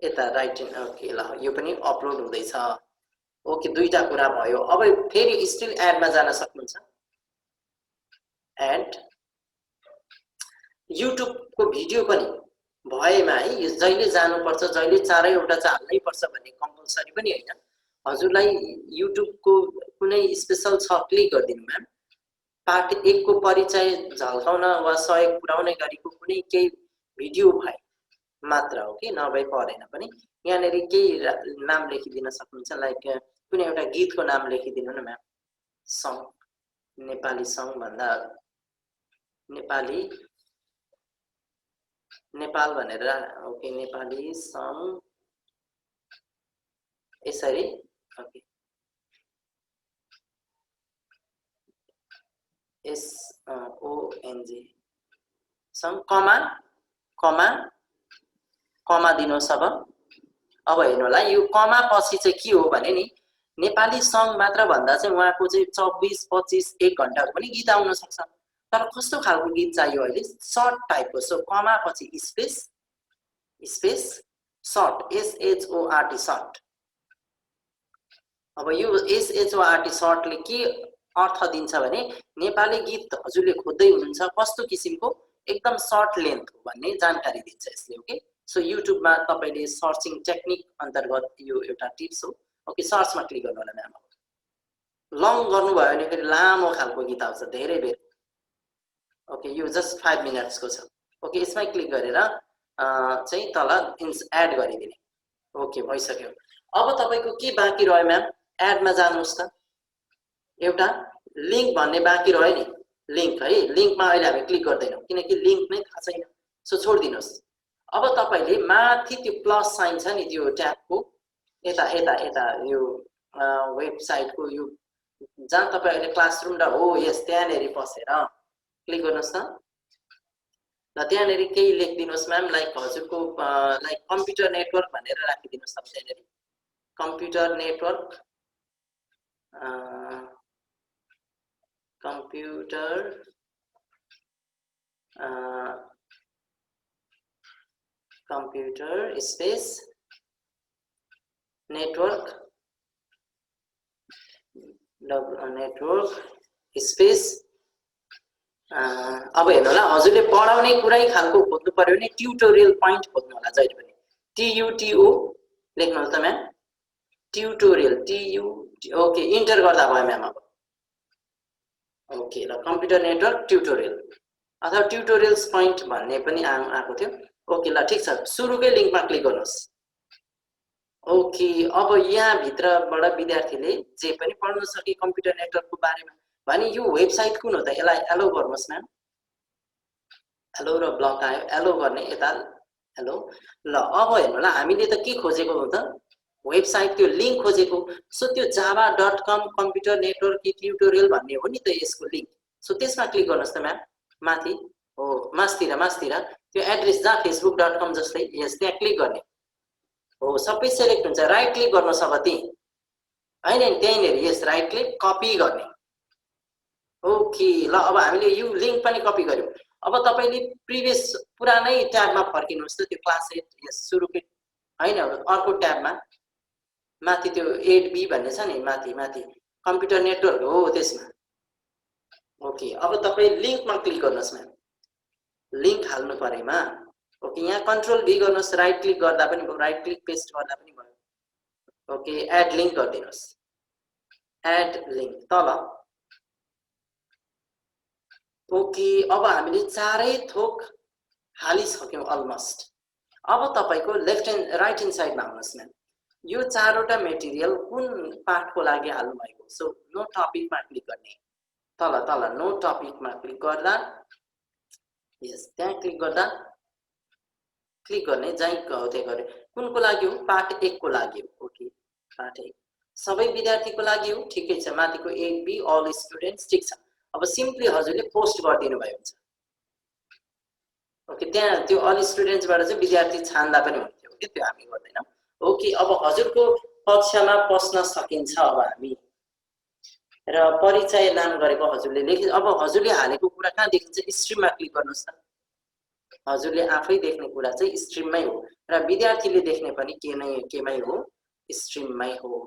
[SPEAKER 1] यता राइट ओके ल यो पनि अपलोड हुँदैछ ओके। दुईटा कुरा भयो। अब फेरि स्टिल एडमा जान सक्नुहुन्छ। एड युट्युबको भिडियो पनि भएमा है यो जहिले जानुपर्छ जहिले चारैवटा चाहिँ हाल्नै पर्छ भन्ने कम्पलसरी पनि हैन। हजुरलाई युट्युबको कुनै स्पेशल छ क्लिक गरिदिनु म्याम। पार्ट 1 को परिचय झल्काउन वा सहयोग पुर्याउने गरीको कुनै केही भिडियो भए मात्र हो कि नभए परेन पनि। यहाँनेरि केही नाम लेखिदिन सक्नुहुन्छ लाइक कुनै एउटा गीतको नाम लेखिदिनु न म्याम। सङ नेपाली सङ भन्दा नेपाली नेपाल भनेर ओके नेपाली सङ यसरी ओके SONG सङ कमा कमा कमा दिनुहोस्। अब हेर्नु होला यो कमा पछि चाहिँ के हो भने नि नेपाली सङ मात्र भन्दा चाहिँ उहाँको चाहिँ 24 25 1 घण्टाको पनि गीत आउन सक्छ। तर कस्तो खालको गीत चाहियो अहिले सर्ट टाइपको। सो कमा पछि space space short SHORT short. अब यो SHORT सर्टले के अर्थ दिन्छ भने नेपाली गीत हजुरले खोज्दै हुनुहुन्छ कस्तो किसिमको एकदम सर्ट लेन्थ हो भन्ने जानकारी दिन्छ यसले ओके। सो युट्युबमा तपाईले सर्चिङ टेक्निक अन्तर्गत यो एउटा टिप्स हो ओके। सर्चमा क्लिक गर्नु होला म्याम। लङ गर्नुभयो भने फेरि लामो खालको गीत आउँछ धेरै बेर ओके। यो जस्ट 5 मिनट्सको छ ओके। यसमै क्लिक गरेर चाहिँ तल एड गरिदिने ओके भइसक्यो। अब तपाईको के बाँकी रह्यो म्याम एडमा जानुहोस् त। एउटा लिंक भन्ने बाँकी रह्यो नि लिंक है। लिंकमा अहिले हामी क्लिक गर्दैनौँ किनकि लिंक नै थाहा छैन। सो छोडिदिनुहोस्। अब तपाईले माथि त्यो प्लस साइन छ नि त्यो ट्याबको यता यता यता यो वेबसाइटको यो जहाँ तपाईँ अहिले क्लासरुम र हो यस त्यहाँनेरि पसेर क्लिक गर्नुहोस् त। ल त्यहाँनेरि केही लेखिदिनुहोस् म्याम लाइक हजुरको लाइक कम्प्युटर नेटवर्क भनेर राखिदिनुहोस्। अब त्यहाँनेरि computer network computer computer space network space अब हेर्नु होला हजुरले पढाउने कुरै खालको खोज्नु पर्यो भने ट्युटोरियल पोइन्ट खोज्नु होला जहिले पनि TUTO लेख्नु होला त म्याम ट्युटोरियल ओके इन्टर गर्दा भयो म्याम अब ओके ल कम्प्युटर नेटवर्क ट्युटोरियल अथवा ट्युटोरियल्स पोइन्ट भन्ने पनि आएको थियो ओके ल ठिक छ सुरुकै लिंकमा क्लिक गर्नुहोस् ओके अब यहाँ भित्रबाट विद्यार्थीले जे पनि पढ्न सके कम्प्युटर नेटवर्कको बारेमा भने यो वेबसाइट कुन हो त यसलाई एलो गर्नुहोस् म्याम एलो र ब्लक आयो एलो गर्ने यता एलो ल अब हेर्नु ल हामीले त के खोजेको हो त वेबसाइट त्यो लिंक खोजेको सो त्यो java.com कम्प्युटर नेटवर्क ट्युटोरियल भन्ने हो नि त यसको लिंक सो त्यसमा क्लिक गर्नुहोस् त म्याम माथि हो मास्तिर त्यो एड्रेस जहाँ facebook.com जस्तै यस त्यहाँ क्लिक गर्ने हो सबै सिलेक्ट हुन्छ राइट क्लिक गर्नुहोस् अब त्यही हैन त्यहीँनेर यस राइट क्लिक कपी गर्ने ओके ल अब हामीले यो लिंक पनि कपी गर्यौं अब तपाईले प्रिभियस पुरानै ट्याबमा फर्किनुहोस् त त्यो क्लास 8 यस सुरुकै हैन अर्को ट्याबमा माथि त्यो 8B भन्ने छ नि माथि कम्प्युटर नेटवर्क हो त्यसमा ओके अब तपाई लिंकमा क्लिक गर्नुहोस् म्याम लिंक हाल्नु परेमा ओके यहाँ कन्ट्रोल V गर्नुहोस् राइट क्लिक गर्दा पनि भयो राइट क्लिक पेस्ट गर्दा पनि भयो ओके एड लिंक गरिदिनुहोस् एड लिंक तल ओके अब हामीले चारै थोक हालिसक्यौं अलमोस्ट अब तपाईको लेफ्ट एन्ड राइट ह्यान्ड साइडमा आउनुहोस् म्याम यो चारवटा मेटेरियल कुन पाठको लागि हाल्नु भएको सो नो टपिकमा क्लिक गर्ने तल नो टपिकमा क्लिक गर्दा यस त्यहाँ क्लिक गर्दा क्लिक गर्ने जहाँ गयो गरे कुनको लागि हो पाठ 1 को लागि हो ओके पाठ 1 सबै विद्यार्थीको लागि हो ठिकै छ माथिको 8B अल स्टुडेन्ट्स ठीक छ अब सिम्पली हजुरले पोस्ट गरिदिनु भयो हुन्छ ओके त्यहाँ त्यो अल स्टुडेन्ट्सबाट चाहिँ विद्यार्थी छान्दा पनि हुन्थ्यो ओके त्यो हामी गर्दैनौं ओके अब हजुरको कक्षामा पस्न सकिन्छ अब हामी र परिचय नाम गरेको हजुरले लेखि अब हजुरले हालेको कुरा कहाँ देखिन्छ स्ट्रिममा क्लिक गर्नुहोस् त हजुरले आफै देख्ने कुरा चाहिँ स्ट्रिममै हो र विद्यार्थीले देख्ने पनि केमै हो स्ट्रिममै हो